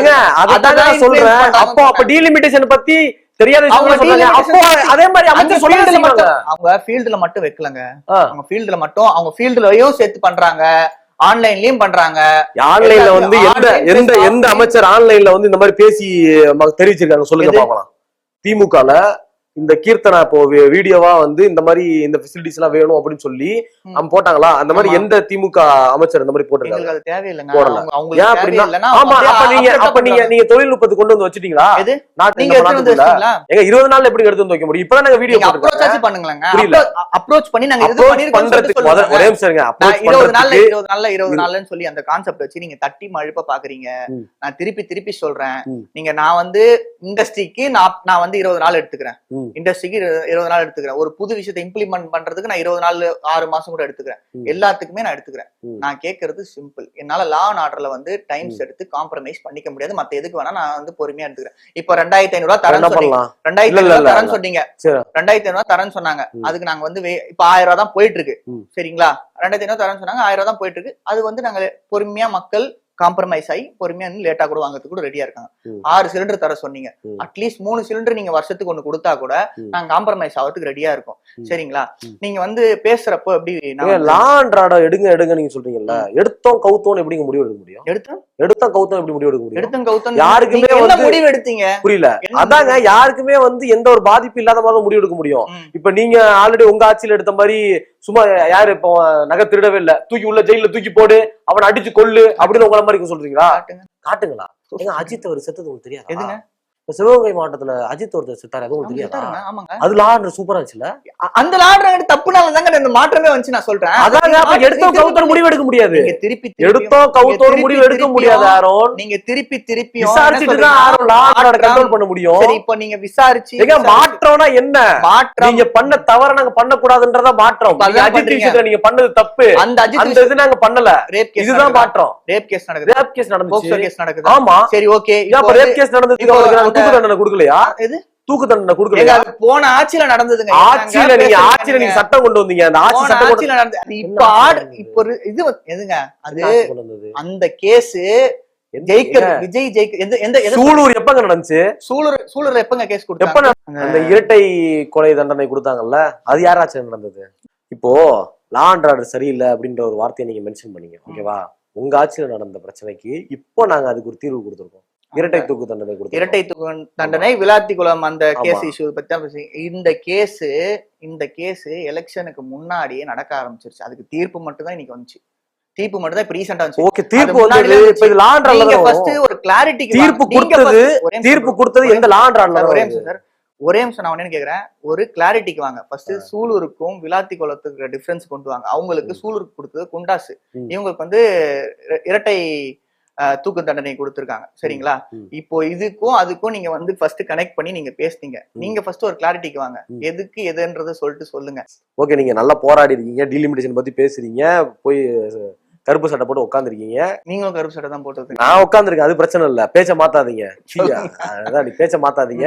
அதான் சொல்றேன். அப்ப டீலிமிட்டேஷன் பத்தி தெரியாத அதே மாதிரி அவங்க ஃபீல்டுல மட்டும் வைக்கலங்க. அவங்க ஃபீல்டுலயும் சேர்த்து பண்றாங்க. ஆன்லைன்லயும் பண்றாங்க. ஆன்லைன்ல வந்து எந்த Online எந்த பேசி எந்த அமைச்சர் ஆன்லைன்ல வந்து இந்த மாதிரி பேசி தெரிவிச்சிருக்காங்க சொல்லுங்க பாக்கலாம். திமுகல இந்த கீர்த்தனா இப்போ வீடியோவா வந்து இந்த மாதிரி இந்த ஃபெசிலிட்டிஸ் எல்லாம் வேணும் அப்படின்னு சொல்லி அவங்க போட்டாங்களா? அந்த மாதிரி எந்த திமுக அமைச்சர் இந்த மாதிரி போட்டிருக்காங்க? அது தேவையில்லைங்க. போடல. அவங்களுக்கு ஏன் அப்படின்னா தேவையில்லைன்னா ஆமா அப்படியே அப்ப நீங்க update அப்ப நீங்க பண்றாங்க. நீங்க தொழில்நுட்பத்துக்கு கொண்டு வந்து வச்சிட்டீங்களா? எது? நாட்டு நீங்க எடுத்து வந்து நாட்டுக்குள்ள வச்சிட்டீங்களா? ஏங்க 20 நாள்ல எப்படி எடுத்து வந்து வைக்க முடியும்? இப்பதான் நாங்க வீடியோ நீங்க approach போட்டுருக்கோம். ஆச்சு பண்ணுங்களேங்க. புரியல. approach பண்ணி நாங்க இது Approach பண்ணிருக்கோம்னு சொல்லிட்டு பண்றதுக்கு சொல்லுங்க. ஒரே நிமிஷம் இருங்க. Approach 20 நாள்ல பண்றதுக்கு 20 நாள்ல 20 நாள்னு சொல்லி அந்த கான்செப்ட் வச்சு நீங்க தட்டி மழுப்ப பாக்குறீங்க. ம். நான் திருப்பி சொல்றேன். ம். நான் வந்து இண்டஸ்ட்ரிக்கு நான் வந்து 20 நாள் எடுத்துக்கிறேன். ம். இண்டஸ்ட்ரிக்கு 20 நாள் எடுத்துக்கிறேன். ஒரு புது விஷயத்தை இம்ப்ளிமெண்ட் பண்றதுக்கு நான் 20 நாள் 6 மாசம் கூட எடுத்துக்கிறேன். ம். எல்லாத்துக்குமே நான் எடுத்துக்கிறேன். ம். நான் கேட்கறது சிம்பிள். என்னால லா அண்ட் ஆர்டர்ல வந்து டைம்ஸ் எடுத்து காம்ப்ரமைஸ் பண்ணிக்க முடியாது. மத்த எதுக்கு வேணா நான் வந்து பொறுமையா எடுத்துக்கிறேன். இப்போ 2500 ரூபாய் என்ன தரேன்னு சொன்னீங்க. பண்ணலாம்? 2500 இல்ல, ரூபாய் தரேன்னு சொன்னீங்க. சரி. 2500 ரூபாய் தரேன்னு சொன்னாங்க. ம். அதுக்கு நாங்க வந்து இப்ப 1000 ரூபாய் தான் போயிட்டு இருக்கு. ம். சரிங்களா? 2500 தரேன்னு சொன்னாங்க. 1000 ரூபாய் தான் போயிட்டு இருக்கு. அது வந்து நாங்க பொறுமையா மக்கள் காம்ப்ரமைஸ் ஆகி பொறுமையா லேட்டா கூட வாங்குறதுக்கு கூட ரெடியா இருக்காங்க. ம். 6 சிலிண்டர் தர சொன்னீங்க. ம். அட்லீஸ்ட் 3 சிலிண்டர் நீங்க வருஷத்துக்கு ஒண்ணு கொடுத்தா கூட ம். நாங்க காம்ப்ரமைஸ் ஆகிறதுக்கு ரெடியா இருக்கோம். ம். சரிங்களா? ம். நீங்க வந்து பேசுறப்போ எப்படி லா அண்ட் ஆர்டர் எடுங்க நீங்க சொல்றீங்கல்ல, எடுத்தோம் கவுத்தோம் எப்படிங்க முடிவு எடுக்க முடியும்? எடுத்தோம் கவுத்தோம் எப்படி முடிவு எடுக்க முடியும்? எடுத்தோம் கவுத்தம் யாருக்குமே நீங்க என்ன வந்து- முடிவு எடுத்தீங்க? புரியல. என்ன அதாங்க யாருக்குமே வந்து எந்த ஒரு பாதிப்பு இல்லாத மாதிரி முடிவு எடுக்க முடியும். ம். இப்ப நீங்க ஆல்ரெடி உங்க ஆட்சியில எடுத்த மாதிரி சும்மா யாரு இப்போ நகை திருடவே இல்ல, தூக்கி உள்ள ஜெயில தூக்கி போடு, அவனை அடிச்சு கொல்லு அப்படின்னு உங்கள மாதிரி சொல்றீங்களா? காட்டுங்க. காட்டுங்களா? ஏங்க அஜித் அவர் செத்தது உங்களுக்கு தெரியாது? எதுங்க? இப்ப சிவகங்கை மாவட்டத்துல அஜித் ஒருத்தர் செத்தாரு, அது உங்களுக்கு தெரியாதா? செத்தாருங்க, ஆமாங்க. அது லா அண்ட் சூப்பரா இருந்துச்சுல? அந்த லாட்ரு தப்புனால தாங்க இந்த மாற்றமே வந்துச்சு நான் சொல்றேன். அதாங்க அப்ப எடுத்தோம் கவுத்தோம் முடிவு எடுக்க முடியாது. நீங்க திருப்பி எடுத்தோம் கவுத்தோம் முடிவு எடுக்க முடியாது. ஆரோன் நீங்க திருப்பி விசாரிச்சுட்டு தான் Aaron law and order control பண்ண முடியும். சரி, இப்போ நீங்க விசாரிச்சு ஏங்க மாற்றம்னா என்ன? மாற்றம் நீங்க பண்ண தவற நாங்க பண்ண கூடாதுன்றதா மாற்றம். இப்ப அதான் அஜித் பண்றீங்க. விஷயத்துல நீங்க பண்ணது தப்பு. அந்த அஜித் அந்த இது நாங்க பண்ணல. ரேப் கேஸ் இதுதான் மாற்றம். ரேப் கேஸ் நடக்குது. ரேப் கேஸ் போக்சோ நடந்துச்சு. கேஸ் நடக்குது. ஆமா. சரி, ஓகே. ஏன் அப்ப ரேப் கேஸ் நடந்ததுக்கு இப்போ அவங்களுக்கு நாங்க அந்த- தூக்கு தண்டனை கொடுக்கலையா? எது? தூக்கு தண்டனை ஏங்க, கொடுக்கலையா? அது போன ஆட்சியில நடந்ததுங்க. ஆட்சியில நீங்க சட்டம் கொண்டு வந்தீங்க. அந்த ஆட்சி போன சட்டம் கொண்டு ஆட்சியில நடந்தது. அது இப்ப என்ன ஆட்சி ஆர்டர் நடந்தது? இப்ப இது எதுங்க அது? என்ன ஆட்சி கொண்டு வந்தது? அந்த கேஸ் ஜெயிக்கிறது விஜய் எந்த சூலூர் எப்பங்க நடந்துச்சு? சூழல் எப்பங்க கேஸ் எப்ப கொடுத்தாங்க? அந்த இரட்டை கொலை தண்டனை கொடுத்தாங்கல்ல, அது யாராச்சும் நடந்தது? இப்போ லா அண்ட் ஆர்டர் சரியில்லை அப்படின்ற ஒரு வார்த்தையை நீங்க மென்ஷன் பண்ணீங்க, ஓகேவா? உங்க ஆட்சியில நடந்த பிரச்சனைக்கு இப்போ நாங்க அதுக்கு ஒரு தீர்வு கொடுத்திருக்கோம். இரட்டை தூக்கு தண்டனை கொடுத்தோம். இரட்டை தூக்கு தண்டனை, விளாத்திக்குளம் அந்த கேஸ் ஆமா. இஷ்யூ பத்தி தான் இந்த கேஸ் எலெக்ஷனுக்கு முன்னாடியே நடக்க ஆரம்பிச்சிருச்சு. அதுக்கு தீர்ப்பு மட்டும் தான் இன்னைக்கு வந்துச்சு. தீர்ப்பு மட்டும் தான் இப்ப ரீசெண்டா வந்துச்சு. ஓகே, தீர்ப்பு அது முன்னாடியே வந்தது. வந்துச்சு. இப்ப இது லா அண்ட் நீங்க ஆர்டர் ஃபர்ஸ்ட் ஒரு கிளாரிட்டிக்கு தீர்ப்பு கொடுத்தது எந்த லா அண்ட் ஆர்டர்? ஒரே நிமிஷம் சார், ஒரே நிமிஷம். நான் என்ன கேக்குறேன், ஒரு கிளாரிட்டிக்கு வாங்க. ஃபர்ஸ்ட் சூலூருக்கும் விளாத்தி குளத்துக்கு டிஃபரன்ஸ் கொண்டு வாங்க. அவங்களுக்கு சூலூருக்கு கொடுத்தது குண்டாசு, இவங்களுக்கு வந்து இரட்டை தூக்கு தண்டனை கொடுத்திருக்காங்க. சரிங்களா? இப்போ இதுக்கும் அதுக்கும் நீங்க வந்து ஃபர்ஸ்ட் கனெக்ட் பண்ணி நீங்க பேசுனீங்க. நீங்க ஃபர்ஸ்ட் ஒரு கிளாரிட்டிக்கு வாங்க. எதுக்கு எதுன்றத சொல்லிட்டு சொல்லுங்க. ஓகே, நீங்க நல்லா போராடி இருக்கீங்க, டீலிமிட்டேஷன் பத்தி பேசுறீங்க, போய் கருப்பு சட்டை போட்டு உட்காந்துருக்கீங்க. நீங்களும் கருப்பு சட்டை தான் போட்டு நான் உட்காந்துருக்கேன், அது பிரச்சனை இல்ல. பேச்ச மாத்தாதீங்க. அதான், நீ பேச்ச மாத்தாதீங்க.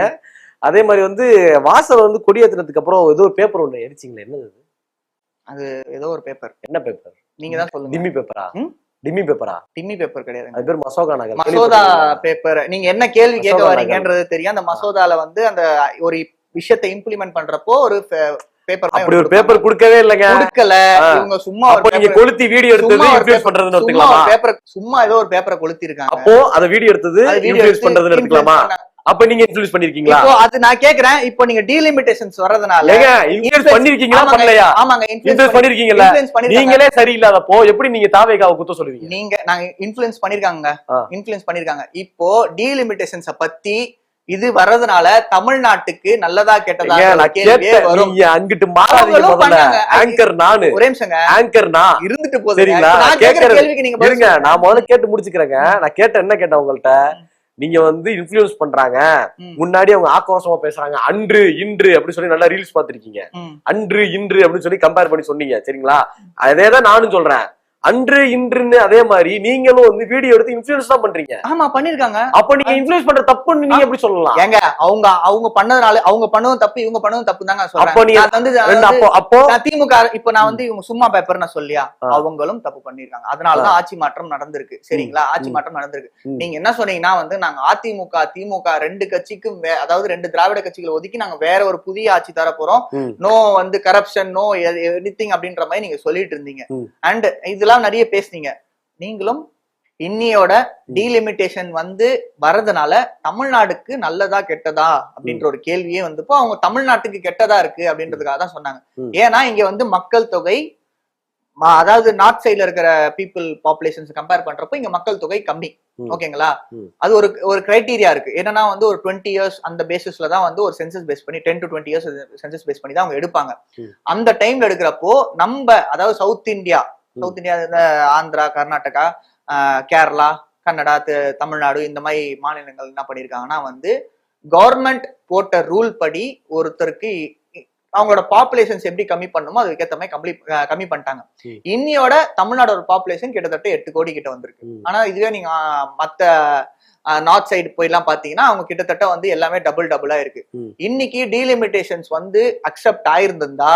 அதே மாதிரி வந்து வாசல் வந்து கொடியேற்றினதுக்கு அப்புறம் ஏதோ ஒரு பேப்பர் ஒண்ணு எரிச்சிங்களே, என்னது அது? ஏதோ ஒரு பேப்பர். என்ன பேப்பர்? நீங்க தான் சொல்லுங்க. டிம்மி பேப்பரா? டிம்மி பேப்பரா? டிம்மி பேப்பர் கிடையாது, அது பேர் மசோதா நகல். மசோதா பேப்பர். நீங்க என்ன கேள்வி கேட்க மசோதா வரீங்கன்றது தெரியும். அந்த மசோதால வந்து அந்த ஒரு விஷயத்தை இம்ப்ளிமெண்ட் பண்றப்போ ஒரு பேப்பர், அப்படி ஒரு பேப்பர் கொடுக்கவே இல்லைங்க. கொடுக்கல. இவங்க சும்மா அப்ப நீங்க கொளுத்தி வீடியோ எடுத்தது இன்ஃப்ளூயன்ஸ் பண்றதுன்னு எடுத்துக்கலாமா? சும்மா ஏதோ ஒரு பேப்பரை கொளுத்தி இருக்காங்க. அப்போ அத வீடியோ எடுத்தது இன்ஃப்ளூயன்ஸ் பண்றதுன்னு எடுத்துக்கலாமா? அப்ப நீங்க இன்ஃப்ளூயன்ஸ் பண்ணிருக்கீங்களா? இப்போ அது நான் கேக்குறேன். இப்போ நீங்க டீலிமிட்டேஷன்ஸ் வரதுனால ஏங்க இன்ஃப்ளூயன்ஸ் பண்ணிருக்கீங்களா பண்ணலையா? ஆமாங்க, இன்ஃப்ளூயன்ஸ் பண்ணிருக்கீங்கல்ல. நீங்களே சரியில்லாதப்போ எப்படி நீங்க தாவேகாவை குத்த சொல்லுவீங்க? நீங்க நாங்க இன்ஃப்ளூயன்ஸ் பண்ணிருக்காங்க. இன்ஃப்ளூயன்ஸ் பண்ணிருக்காங்க. இப்போ டீலிமிட்டேஷன்ஸ் பத்தி இது வர்றதுனால தமிழ்நாட்டுக்கு நல்லதா கெட்டதா கேள்வியே வரும். நீங்க அங்கிட்டு மாறாதீங்க. முதல்ல ஆங்கர் நானு, ஒரே நிமிஷங்க, ஆங்கர் நான் இருந்துட்டு போகுது. சரிங்களா? நான் கேக்குற கேள்விக்கு நீங்க பதில் இருங்க, நான் முதல்ல கேட்டு முடிச்சுக்கிறேங்க. நான் என்ன கேட்டேன் உங்கள்ட்ட, நீங்க வந்து இன்ஃப்ளூயன்ஸ் பண்றாங்க, முன்னாடி அவங்க ஆக்ரோஷமா பேசுறாங்க, அன்று இன்று அப்படின்னு சொல்லி நல்லா ரீல்ஸ் பாத்திருக்கீங்க. அன்று இன்று அப்படின்னு சொல்லி கம்பேர் பண்ணி சொன்னீங்க, சரிங்களா? அதேதான் நானும் சொல்றேன். அன்று இன்றுன்னு அதே மாதிரி நீங்களும் வந்து வீடியோ எடுத்து இன்ஃப்ளூயன்ஸ் தான் பண்றீங்க. ஆமா, பண்ணிருக்காங்க. அப்ப நீங்க இன்ஃப்ளூயன்ஸ் பண்ற தப்புன்னு நீங்க எப்படி சொல்லலாம்? ஏங்க, அவங்க பண்ணதுனால அவங்க பண்ணதும் தப்பு, இவங்க பண்ணதும் தப்பு தாங்க சொல்றேன். அப்போ நீங்க அப்போ திமுக இப்ப நான் வந்து இவங்க சும்மா பேப்பர் நான் சொல்லியா, அவங்களும் தப்பு பண்ணிருக்காங்க. அதனாலதான் ஆட்சி மாற்றம் நடந்திருக்கு. சரிங்களா? ஆட்சி மாற்றம் நடந்திருக்கு. நீங்க என்ன சொன்னீங்கன்னா வந்து நாங்க அதிமுக திமுக ரெண்டு கட்சிக்கும், அதாவது ரெண்டு திராவிட கட்சிகளை ஒதுக்கி நாங்க வேற ஒரு புதிய ஆட்சி தர போறோம், நோ வந்து கரப்ஷன், நோ எனிதிங் அப்படின்ற மாதிரி நீங்க சொல்லிட்டு இருந்தீங்க. அண்ட் இதெல்லாம் நிறைய பேசுனீங்க. நீங்களும் இன்னியோட டீலிமிட்டேஷன் வந்து வரதுனால தமிழ்நாடுக்கு நல்லதா கெட்டதா அப்படின்ற ஒரு கேள்வியே வந்து இப்போ அவங்க தமிழ்நாட்டுக்கு கெட்டதா இருக்கு அப்படின்றதுக்காக தான் சொன்னாங்க. ஏன்னா இங்க வந்து மக்கள் தொகை அதாவது நார்த் சைட்ல இருக்கிற பீப்புள் பாப்புலேஷன்ஸ் கம்பேர் பண்றப்போ இங்க மக்கள் தொகை கம்மி. ஓகேங்களா? அது ஒரு கிரைட்டீரியா இருக்கு. என்னன்னா வந்து ஒரு 20 இயர்ஸ் அந்த பேசிஸ்ல தான் வந்து ஒரு சென்சஸ் பேஸ் பண்ணி 10 to 20 இயர்ஸ் சென்சஸ் பேஸ் பண்ணி தான் அவங்க எடுப்பாங்க. அந்த டைம்ல எடுக்கிறப்போ நம்ம அதாவது சவுத் இந்தியா ஆந்திரா, கர்நாடகா, கேரளா, கன்னடா, தமிழ்நாடு இந்த மாதிரி மாநிலங்கள் என்ன பண்ணிருக்காங்கன்னா வந்து கவர்மெண்ட் போட்ட ரூல் படி ஒருத்தருக்கு அவங்களோட பாப்புலேஷன்ஸ் எப்படி கம்மி பண்ணுமோ அதுக்கேற்ற மாதிரி கம்மி பண்ணிட்டாங்க. இன்னியோட தமிழ்நாடோட பாப்புலேஷன் கிட்டத்தட்ட 8 கோடி கிட்ட வந்திருக்கு. ஆனா இதுவே நீங்க மத்த நார்த் சைடு போயெல்லாம் பாத்தீங்கன்னா அவங்க கிட்டத்தட்ட வந்து எல்லாமே டபுளா இருக்கு. இன்னைக்கு டீலிமிட்டேஷன்ஸ் வந்து அக்செப்ட் ஆயிருந்தா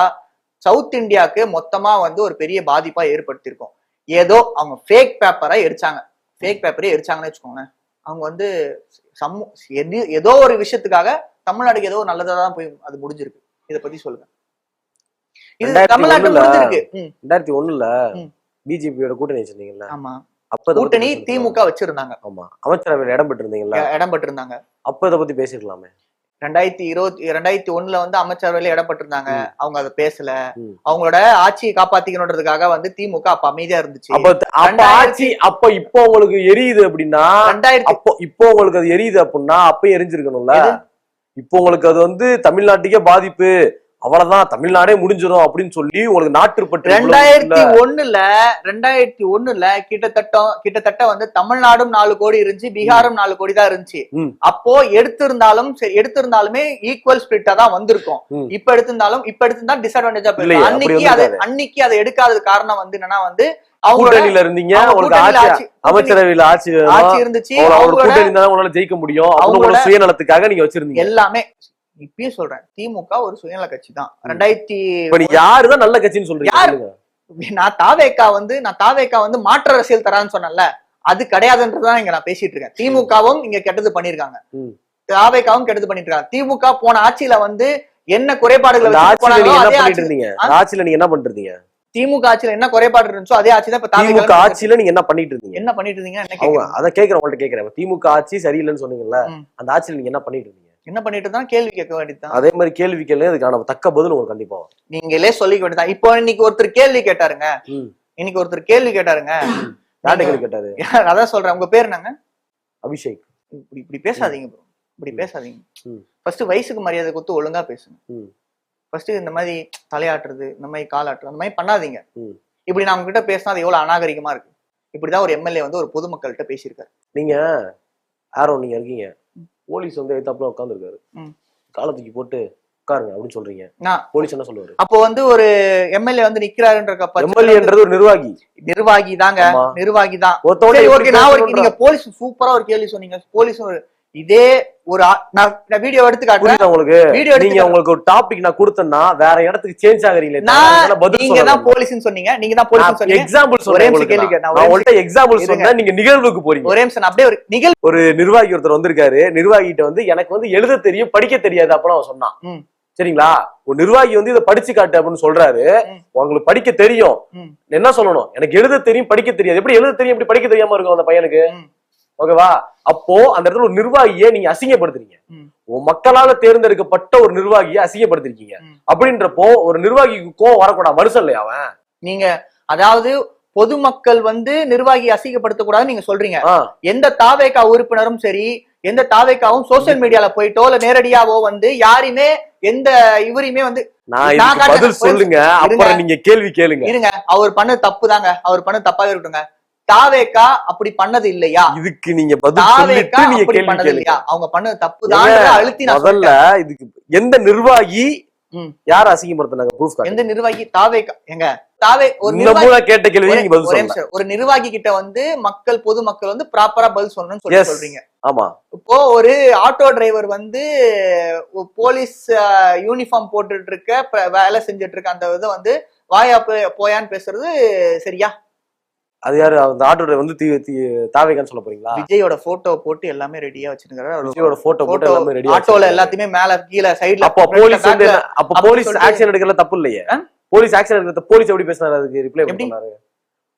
சவுத் இந்தியாவுக்கு மொத்தமா வந்து ஒரு பெரிய பாதிப்பா ஏற்படுத்திருக்கும். ஏதோ அவங்க ஃபேக் பேப்பரே எரிச்சாங்கன்னு வச்சுக்கோங்க. அவங்க வந்து ஏதோ ஒரு விஷயத்துக்காக தமிழ்நாடுக்கு ஏதோ நல்லதா தான் போய் அது முடிஞ்சிருக்கு. இத பத்தி சொல்லுங்க. இது தமிழ்நாட்டுல முடிஞ்சிருக்கு. 2001ல பிஜேபியோட கூட்டணி வச்சிருந்தீங்கல்ல? ஆமா. அப்ப கூட்டணி திமுக வச்சிருந்தாங்க. ஆமா. அமைச்சரவையில் இடம் பெற்றிருந்தீங்களா? அப்ப இத பத்தி பேசிருக்கலாமே. 2001ல வந்து அமைச்சரவையில இடப்பட்டிருந்தாங்க. அவங்க அதை பேசல. அவங்களோட ஆட்சியை காப்பாத்திக்கணுன்றதுக்காக வந்து திமுக அப்ப அமைதியா இருந்துச்சு. அப்ப இப்போ உங்களுக்கு எரியுது அப்படின்னா இப்போ உங்களுக்கு அது எரியுது அப்படின்னா அப்ப எரிஞ்சிருக்கணும்ல. இப்போ உங்களுக்கு அது வந்து தமிழ்நாட்டுக்கே பாதிப்பு, அவ்வளவுதான் தமிழ்நாடே முடிஞ்சிடும் அப்படின்னு சொல்லி உங்களுக்கு நாட்டுப்பட்டு 2001ல கிட்டத்தட்ட வந்து தமிழ்நாடும் 4 கோடி இருந்துச்சு, பீகாரும் 4 கோடி தான் இருந்துச்சு. அப்போ எடுத்திருந்தாலுமே ஈக்குவல் ஸ்பிரிட்டா தான் வந்திருக்கும். இப்ப எடுத்திருந்தா டிஸ்அட்வான்டேஜா போயிடும். அன்னைக்கு அதை எடுக்காத காரணம் வந்து என்னன்னா வந்து கூட்டணியில இருந்தீங்க, அமைச்சரவையில ஆட்சி இருந்துச்சு, உங்களால ஜெயிக்க முடியும், அவங்களோட சுயநலத்துக்காக நீங்க வச்சிருந்தீங்க எல்லாமே. இப்பயே சொல்றேன், திமுக ஒரு சுயநல கட்சி தான். யாருதான் நல்ல கட்சின்னு சொல்றீங்க? நான் தாவேக்கா வந்து மாற்று அரசியல் தரான்னு சொன்னேன்ல, அது கிடையாதுன்றதுதான் இங்க நான் பேசிட்டு இருக்கேன். திமுகவும் இங்க கெட்டது பண்ணிருக்காங்க, தாவேக்காவும் கெட்டது பண்ணிட்டு இருக்காங்க. திமுக போன ஆட்சியில வந்து என்ன குறைபாடுகள் ஆட்சியில நீங்க என்ன பண்றீங்க? திமுக ஆட்சியில என்ன குறைபாடு இருந்துச்சோ அதே ஆட்சி தான் திமுக ஆட்சியில நீங்க என்ன பண்ணிட்டு இருந்தீங்க? என்ன பண்ணிட்டு இருந்தீங்க? அத கேக்குறேன், உங்கள்ட்ட கேக்குறேன். திமுக ஆட்சி சரியில்லைன்னு சொன்னீங்கல்ல, அந்த ஆட்சியில நீங்க என்ன பண்ணிட்டு இருந்தீங்க? என்ன பண்ணிட்டு இருந்தா கேள்வி கேட்க வேண்டியதுதான். அதே மாதிரி கேள்வி கேள்வி அதுக்கான தக்க பதில் உங்களுக்கு கண்டிப்பா நீங்களே சொல்லிக்க வேண்டியதான். இப்போ இன்னைக்கு ஒருத்தர் கேள்வி கேட்டாருங்க, கேட்டாரு. அதான் சொல்றேன், உங்க பேர் என்னங்க? அபிஷேக். இப்படி பேசாதீங்க ப்ரோ, இப்படி பேசாதீங்க. ஃபர்ஸ்ட் வயசுக்கு மரியாதை கொடுத்து ஒழுங்கா பேசுங்க. ஃபர்ஸ்ட் இந்த மாதிரி தலையாட்டுறது, இந்த மாதிரி காலாட்டுறது, அந்த மாதிரி பண்ணாதீங்க. இப்படி நான் உங்ககிட்ட பேசினா அது எவ்வளவு அநாகரிகமா இருக்கு. இப்படிதான் ஒரு எம்எல்ஏ வந்து ஒரு பொதுமக்கள்கிட்ட பேசியிருக்காரு. நீங்க நீங்க இருக்கீங்க, போலீஸ் வந்து எதிர்த்தாப்புல உட்கார்ந்துருக்காரு, காலத்துக்கு போட்டு உட்காருங்க அப்படின்னு சொல்றீங்க, போலீஸ் என்ன சொல்லுவாரு? அப்போ வந்து ஒரு எம்எல்ஏ வந்து நிக்கிறாருன்றப்ப, எம்எல்ஏன்றது ஒரு நிர்வாகி தாங்க, நிர்வாகி தான். நீங்க போலீஸ் சூப்பரா ஒரு கேள்வி சொன்னீங்க. போலீஸ் இதே ஒரு வீடியோ எடுத்து காட்டுறேன் உங்களுக்கு. நீங்க உங்களுக்கு ஒரு டாபிக் நான் கொடுத்தேன்னா வேற இடத்துக்கு சேஞ்ச் ஆகுறீங்களே. நீங்க தான் போலீஸ்னு சொன்னீங்க, நீங்க தான் போலீஸ் சொன்னீங்க. எக்ஸாம்பிள் சொல்றேன், நான் உங்கள்ட்ட எக்ஸாம்பிள் சொன்னேன், நீங்க நிகழ்வுக்கு போறீங்க. ஒரே நிமிஷம், அப்படியே ஒரு நிர்வாகி ஒருத்தர் வந்திருக்காரு. நிர்வாகிட்ட வந்து எனக்கு வந்து எழுத தெரியும், படிக்க தெரியாது அப்படின்னு அவன் சொன்னான். சரிங்களா? ஒரு நிர்வாகி வந்து இதை படிச்சு காட்டு அப்படின்னு சொல்றாரு. உங்களுக்கு படிக்க தெரியும், என்ன சொல்லணும்? எனக்கு எழுத தெரியும், படிக்க தெரியாது. எப்படி எழுத தெரியும், எப்படி படிக்க தெரியாம இருக்கும் அந்த பையனுக்கு? ஓகேவா? அப்போ அந்த இடத்துல ஒரு நிர்வாகியை நீங்க அசிங்கப்படுத்துறீங்க, மக்களால தேர்ந்தெடுக்கப்பட்ட ஒரு நிர்வாகியை அசிங்கப்படுத்திருக்கீங்க. அப்படின்றப்போ ஒரு நிர்வாகிக்கு கோவம் வரக்கூடாது, மனுஷன் இல்லையா அவன்? நீங்க அதாவது பொதுமக்கள் வந்து நிர்வாகி அசிங்கப்படுத்தக்கூடாதுன்னு நீங்க சொல்றீங்க. எந்த தாவேகா உறுப்பினரும் சரி, எந்த தாவேக்காவும் சோசியல் மீடியால போயிட்டோ இல்ல நேரடியாவோ வந்து யாரையுமே எந்த இவரையுமே வந்து பதில் சொல்லுங்க, அப்புறம் நீங்க கேள்வி கேளுங்க. இருங்க, அவர் பண்ணது தப்பு தாங்க, அவர் பண்ணது தப்பாவே இருக்கட்டுங்க. தாவேக்கா அப்படி பண்ணது இல்லையா? இதுக்கு நீங்க பதில் சொல்லிட்டு நீங்க கேள்வி கேளுங்க. அவங்க பண்ணது தப்புதான் அழுத்தி நான் முதல்ல இதுக்கு எந்த நிர்வாகி யார அசிங்கப்படுத்துனாங்க ப்ரூஃப் காட்டுங்க. எந்த நிர்வாகி? தாவேக்கா. எங்க தாவே ஒரு கேட்ட கேள்வி நீங்க பதில் சொல்லுங்க. ஒரு நிர்வாகி கிட்ட வந்து பொதுமக்கள் வந்து ப்ராப்பரா பதில் சொல்லணும்னு சொல்றீங்க. ஆமா. இப்போ ஒரு ஆட்டோ டிரைவர் வந்து போலீஸ் யூனிஃபார்ம் போட்டுட்டு இருக்க, வேலை செஞ்சுட்டு இருக்க அந்த இதை வந்து வாயா போயான்னு பேசுறது சரியா? அது யாரு? அந்த ஆட்டோ டிரைவர் வந்து தாவேகான்னு சொல்ல போறீங்களா? விஜயோட போட்டோ போட்டு எல்லாமே ரெடியா வச்சிருக்காரு. விஜயோட போட்டோ போட்டு எல்லாமே ரெடியா, ஆட்டோல எல்லாத்தையுமே மேல கீழ சைடுல. அப்ப போலீஸ் ஆக்ஷன் எடுக்கல தப்பு இல்லையே? போலீஸ் ஆக்ஷன் எடுக்கிறது போலீஸ் எப்படி பேசினாரு? அதுக்கு ரிப்ளை பண்ணாரு.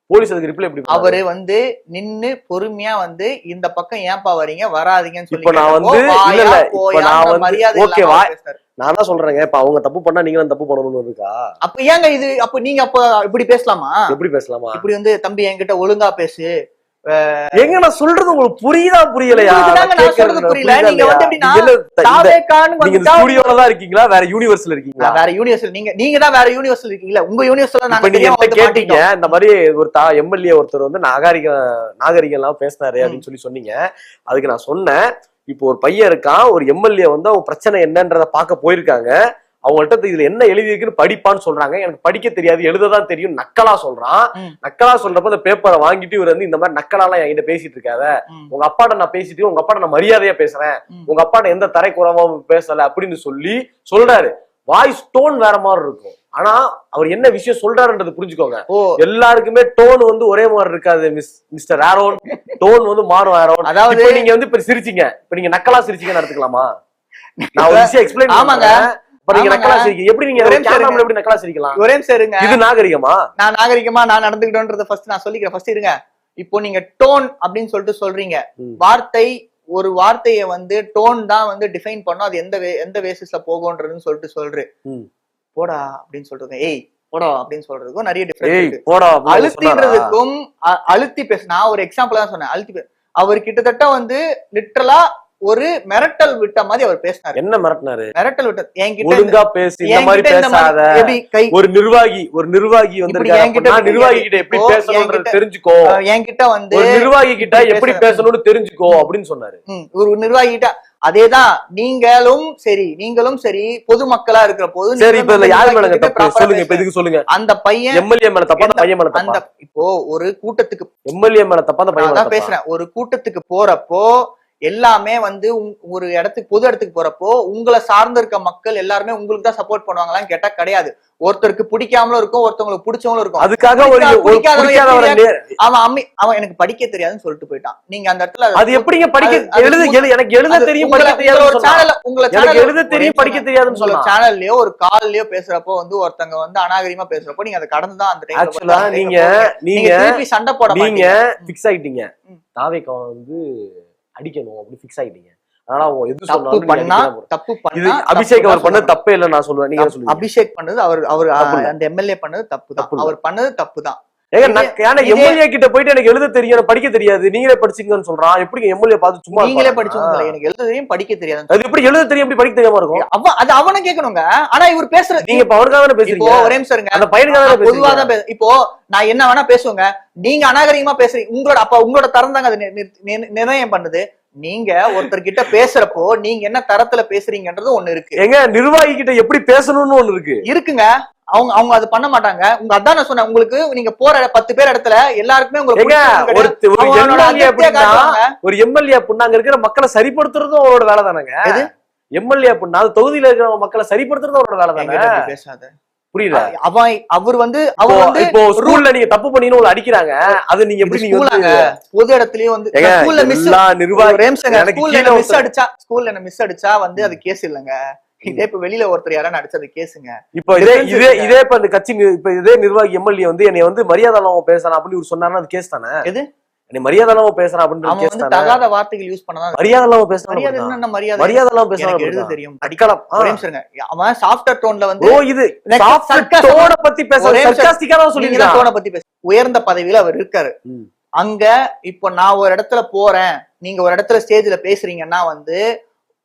போலீஸ் அதுக்கு ரிப்ளை எப்படி பண்ணாரு? அவரு வந்து நின்னு பொறுமையா வந்து இந்த பக்கம் ஏன்பா வரீங்க வராதீங்கன்னு சொல்லி இப்ப நான் வந்து இல்ல இல்ல இப்ப நான் வந்து மரியாதை ஓகேவா பேசுறாரு. நான் தான் சொல்றேங்க, இப்ப அவங்க தப்பு பண்ணா நீங்களும் தப்பு பண்ணணும்னு இருக்கா? அப்ப ஏங்க இது அப்ப நீங்க அப்ப இப்படி பேசலாமா? எப்படி பேசலாமா? இப்படி வந்து தம்பி என்கிட்ட ஒழுங்கா பேசு. எங்க நான் சொல்றது உங்களுக்கு புரியுதா புரியலையா? இதுதாங்க நான் சொல்றது புரியல. நீங்க வந்து எப்படின்னா தாவேக்கான்னு நீங்க வந்துட்டா ஸ்டுடியோல தான் இருக்கீங்களா, வேற யூனிவர்ஸ்ல இருக்கீங்களா? வேற யூனிவர்சிட்டி நீங்க தான் வேற யூனிவர்சிட்டி இருக்கீங்களா? உங்க யூனிவர்சிட்டில இப்ப நாங்க நீங்க தெரியாம என்கிட்ட வந்து கேட்டீங்க மாட்டிட்டோம். இந்த மாதிரி ஒரு எம்எல்ஏ ஒருத்தர் வந்து நாகரிகம் எல்லாம் பேசினாரு அப்படின்னு சொன்னீங்க. அதுக்கு நான் சொன்னேன், இப்போ ஒரு பையன் இருக்கான், ஒரு எம்எல்ஏ வந்து அவன் பிரச்சனை என்னன்றத பார்க்க போயிருக்காங்க. அவங்கள்ட்ட இதுல என்ன எழுதி இருக்குன்னு படிப்பான்னு சொல்றாங்க. எனக்கு படிக்க தெரியாது, எழுததான் தெரியும் நக்கலா சொல்றான். நக்கலா சொல்றப்ப அந்த பேப்பரை வாங்கிட்டு இவர் வந்து இந்த மாதிரி நக்கலாலாம் என்கிட்ட பேசிட்டு இருக்காத, உங்க அப்பாட்ட நான் பேசிட்டு உங்க அப்பாட்ட நான் மரியாதையா பேசுறேன், உங்க அப்பாட்ட எந்த தரை குறைவாவும் பேசல அப்படின்னு சொல்லி சொல்றாரு. வாய்ஸ் டோன் வேற மாதிரி இருக்கும். ஆனா அவர் என்ன விஷயம் சொல்றாருன்றது புரிஞ்சுக்கோங்க. எல்லாருக்குமே டோன் வந்து ஒரே மாதிரி இருக்காது மிஸ்டர் ஆரோன். டோன் வந்து மாறும் ஆரோன். அதாவது நீங்க வந்து இப்ப சிரிச்சீங்க, இப்ப நீங்க நக்கலா சிரிச்சீங்கன்னு எடுத்துக்கலாமா? நான் ஒரு விஷயம் எக்ஸ்பிளைன் ஆமாங்க. எப்படி நீங்க எப்படி நக்கலா சிரிக்கலாம்? ஒரே சரிங்க, இது நாகரிகமா? நான் நாகரிகமா நான் நடந்துக்கிட்டோன்றத ஃபர்ஸ்ட் நான் சொல்லிக்கிறேன். ஃபர்ஸ்ட் இருங்க. இப்போ நீங்க டோன் அப்படின்னு சொல்லிட்டு சொல்றீங்க. வார்த்தை ஒரு வார்த்தையை வந்து டோன் தான் வந்து டிஃபைன் பண்ணும். அது எந்த பேசிஸ்ல போகும்ன்றதுன்னு சொல்லிட்டு சொல்றேன். போடா அப்படின்னு சொல்றது, ஏய் போடா அப்படின்னு சொல்றதுக்கும் நிறைய டிஃபரன்ஸ். அழுத்தின்றதுக்கும் அழுத்தி பேச நான் ஒரு எக்ஸாம்பிள் தான் சொன்னேன். அழுத்தி அவர் கிட்டத்தட்ட வந்து லிட்டரலா ஒரு மிரட்டல் விட்ட மாதிரி அவர் பேசினாரு. என்ன மிரட்டினாரு? மிரட்டல் விட்ட என்கிட்ட ஒழுங்கா பேசி இந்த மாதிரி பேசாத. ஒரு நிர்வாகி வந்து நிர்வாகி கிட்ட எப்படி பேசணும்ன்றது தெரிஞ்சுக்கோ, என்கிட்ட வந்து ஒரு நிர்வாகி கிட்ட எப்படி பேசணும்னு தெரிஞ்சுக்கோ அப்படின்னு சொன்னாரு. ஒரு நிர்வாகி கிட்ட அதேதான் நீங்களும் சரி பொதுமக்களா இருக்கிற போது சரி. இப்ப இதுல யாரு மேல தப்பு சொல்லுங்க, இப்ப இதுக்கு சொல்லுங்க. அந்த பையன் எம்எல்ஏ மேல தப்பா, அந்த பையன் மேல தப்பா? இப்போ ஒரு கூட்டத்துக்கு எம்எல்ஏ மேல தப்பா, அந்த பையன் தான் பேசுறேன். ஒரு கூட்டத்துக்கு போறப்போ எல்லாமே வந்து ஒரு இடத்துக்கு பொது இடத்துக்கு போறப்போ உங்களை சார்ந்த இருக்க மக்கள் எல்லாருமே உங்களுக்கு தான் சப்போர்ட் பண்ணுவாங்களான்னு கேட்டா கிடையாது. ஒருத்தருக்கு பிடிக்காமலும் இருக்கும், ஒருத்தவங்களுக்கு பிடிச்சவங்களும் இருக்கும். அதுக்காக அவன் எனக்கு படிக்க தெரியாதுன்னு சொல்லிட்டு போயிட்டான். நீங்க அந்த இடத்துல அது எப்படிங்க எனக்கு எழுத தெரியும் படிக்க தெரியாது, உங்களை எழுத தெரியும் படிக்க தெரியாதுன்னு சொல்ல சேனல்லயோ ஒரு கால்லயோ பேசுறப்போ வந்து ஒருத்தங்க வந்து அநாகரிகமா பேசுறப்போ நீங்க அதை கடந்துதான் அந்த ஆக்சுவலா நீங்க திருப்பி சண்டை போட நீங்க பிக்ஸ் ஆயிட்டீங்க. தாவேக்கா வந்து அடிக்கணும் அப்படி பிக்ஸ் ஆயிட்டீங்க. ஆனா அவங்க எது சொன்னாலும் தப்பு பண்ணா அபிஷேக் அவர் பண்ணது தப்பே இல்ல நான் சொல்லுவேன். நீங்க சொல்லுங்க. அபிஷேக் பண்ணது அவர் அந்த எம்எல்ஏ பண்ணது தப்பு தான். அவர் பண்ணது தப்பு தான். எம்எல்ஏ கிட்ட போயிட்டு எனக்கு எழுத தெரியும் படிக்க தெரியாது, நீங்களே படிச்சீங்கன்னு சொல்றான். எப்படி எம்எல்ஏ பார்த்து சும்மா நீங்களே படிச்சோம், எனக்கு எழுத தெரியும் படிக்க தெரியாது. அது எப்படி எழுத தெரியும் எப்படி படிக்க தெரியாம இருக்கும்? அது அவனை கேட்கணுங்க. ஆனா இவர் பேசுறது நீங்க இப்ப அவருக்காக தானே பேசுறீங்க. ஒரே நிமிஷம், அந்த பையனுக்காக பொதுவா தான் இப்போ நான் என்ன வேணா பேசுவேங்க. நீங்க அநாகரிகமா பேசுறீங்க. உங்களோட தரம் தாங்க அது நிர்ணயம் பண்ணுது. நீங்க ஒருத்தர் கிட்ட பேசுறப்போ நீங்க என்ன தரத்துல பேசுறீங்கன்றது ஒண்ணு இருக்கு. எங்க நிர்வாகி கிட்ட எப்படி பேசணும்னு ஒண்ணு இருக்குங்க. அவங்க அது பண்ண மாட்டாங்க. உங்க அதான் நான் சொன்னேன், உங்களுக்கு நீங்க போற 10 பேர் இடத்துல எல்லாருக்குமே ஒரு எம்எல்ஏ புண்ணாங்க இருக்கிற மக்களை சரிப்படுத்துறதும் அவரோட வேலை தானங்க. எம்எல்ஏ புண்ணா தொகுதியில இருக்கிற மக்களை சரிப்படுத்துறதும் அவரோட வேலை தானே. பேசாத புரியல. அவர் வந்து இப்போ ஸ்கூல்ல நீங்க தப்பு பண்ணீங்கன்னு உங்களை அடிக்கிறாங்க. அது நீங்க எப்படி பொது இடத்துலயும் வந்து ஸ்கூல்ல மிஸ் அடிச்சா வந்து அது கேஸ் இல்லங்க. இதே இப்ப வெளியில ஒருத்தர் யாரும் அடிச்சது கேஸுங்க. இப்ப இதே இப்ப இந்த கட்சி இப்ப இதே நிர்வாகி எம்எல்ஏ வந்து என்னை வந்து மரியாதை இல்லாம பேசலாம் அப்படின்னு சொன்னாருன்னா அது கேஸ் தானே. எது மரியாதை இல்லாம பேசுறான் அப்படின்னு தகாத வார்த்தைகள் யூஸ் பண்ணதான் மரியாதை இல்லாம பேசுறான். மரியாதை இல்லாம பேசுறான் எழுத தெரியும் படிக்கலாம். அவன் சாஃப்ட்வேர் டோன்ல வந்து இது டோனை பத்தி பேசுறான், சர்காஸ்டிக்கா தான் சொல்லிருக்கான். டோனை பத்தி பேச உயர்ந்த பதவியில அவர் இருக்காரு. அங்க இப்போ நான் ஒரு இடத்துல போறேன், நீங்க ஒரு இடத்துல ஸ்டேஜ்ல பேசுறீங்கன்னா வந்து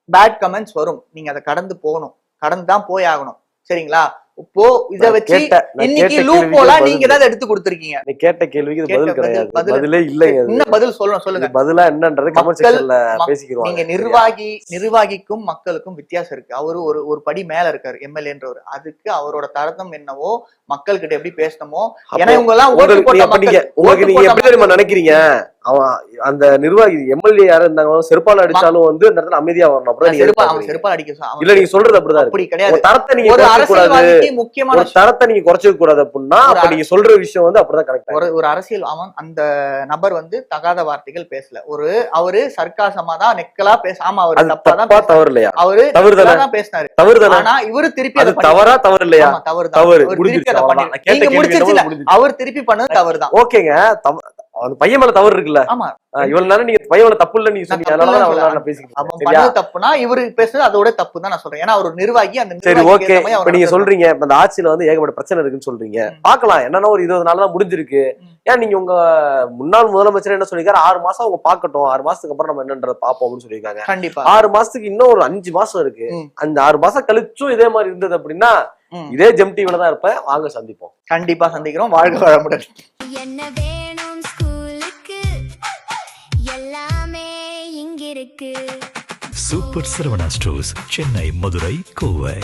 பேட் கமெண்ட்ஸ் வரும். நீங்க அதை கடந்து போகணும், கடந்துதான் போய் ஆகணும். சரிங்களா? இப்போ இத வச்சு இன்னைக்கு லூப் போல நீங்க ஏதாவது எடுத்து கொடுத்திருக்கீங்க. நீ கேட்ட கேள்விக்கு பதில் கிடையாது, பதிலே இல்லைங்க. என்ன பதில் சொல்லுங்க. பதிலா என்னன்றது கமெண்ட் செக்ஷன்ல பேசிக்கிறோம். நீங்க நிர்வாகிக்கும் மக்களுக்கும் வித்தியாசம் இருக்கு. அவரு ஒரு படி மேல இருக்காரு எம்எல்ஏன்றவர். அதுக்கு அவரோட தரத்தம் என்னவோ மக்கள் கிட்ட எப்படி பேசணுமோ. ஏன்னா இவங்க எல்லாம் ஓட்டு போட்ட மக்கள். உங்களுக்கு நீங்க எப்படி தெரியுமா நினைக்கிறீங்க? அவன் அந்த நிர்வாகி எம்எல்ஏ யாரும் இருந்தாங்களோ செருப்பால அடிச்சாலும் வந்து அந்த இடத்துல அமைதியா வரணும். அப்படிதான் நீங்க அவன் செருப்பால் அடிக்க இல்ல நீங்க சொல்றது அப்படிதான் அப்படி இருக்கு. கிடையாது. ஒரு தரத்தை நீங்க ஒரு குறைக்க கூடாது, அரசியல்வாதிக்கு முக்கியமான ஒரு தரத்தை நீங்க குறைச்சிக்க கூடாது அப்படின்னா அப்ப நீங்க சொல்ற விஷயம் வந்து அப்படிதான் கரெக்ட். ஒரு அரசியல் அவன் அந்த நபர் வந்து தகாத வார்த்தைகள் பேசல. அவரு சர்க்காசமா தான் நெக்கலா ஆமா அவரு தப்பா தவறு இல்லையா? அவரு தவறுதான் பேசினாரு. தவறுதானே? ஆனா இவரு திருப்பி அது தவறா தவறு இல்லையா? தவறு. நீங்க முடிச்சிருச்சு. அவர் திருப்பி பண்ணது தவறுதான். ஓகேங்க, அந்த பையன் மேல தவறு இருக்குல்ல. ஆமா, இவ்வளவு நேரம் நீங்க பையன் மேல தப்பு இல்ல நீங்க சொன்னீங்க, அதனால நான் பேசிக்கிறேன். தப்புனா இவரு பேசுறது அதோட தப்பு தான் நான் சொல்றேன். ஏன்னா ஒரு நிர்வாகி அந்த சரி ஓகே. இப்ப நீங்க சொல்றீங்க இப்ப அந்த ஆட்சியில வந்து ஏகப்பட்ட பிரச்சனை இருக்குன்னு சொல்றீங்க. பாக்கலாம் என்னன்னா ஒரு 20 நாள் தான் முடிஞ்சிருக்கு. ஏன் நீங்க உங்க முன்னாள் முதலமைச்சர் என்ன சொல்லிருக்காரு, 6 மாசம் அவங்க பாக்கட்டும், 6 மாசத்துக்கு அப்புறம் நம்ம என்னன்றத பாப்போம் அப்படின்னு சொல்லியிருக்காங்க. கண்டிப்பா 6 மாசத்துக்கு இன்னும் ஒரு 5 மாசம் இருக்கு. அந்த 6 மாசம் கழிச்சும் இதே மாதிரி இருந்தது அப்படின்னா இதே ஜெம் டிவில தான் இருப்பேன். வாங்க சந்திப்போம். கண்டிப்பா சந்திக்கிறோம். வாழ்க வளமுடன். என்ன வேணும் ஸ்கூலுக்கு எல்லாமே இங்கிருக்கு. Super Saravana stores, Chennai, Madurai, Kovai.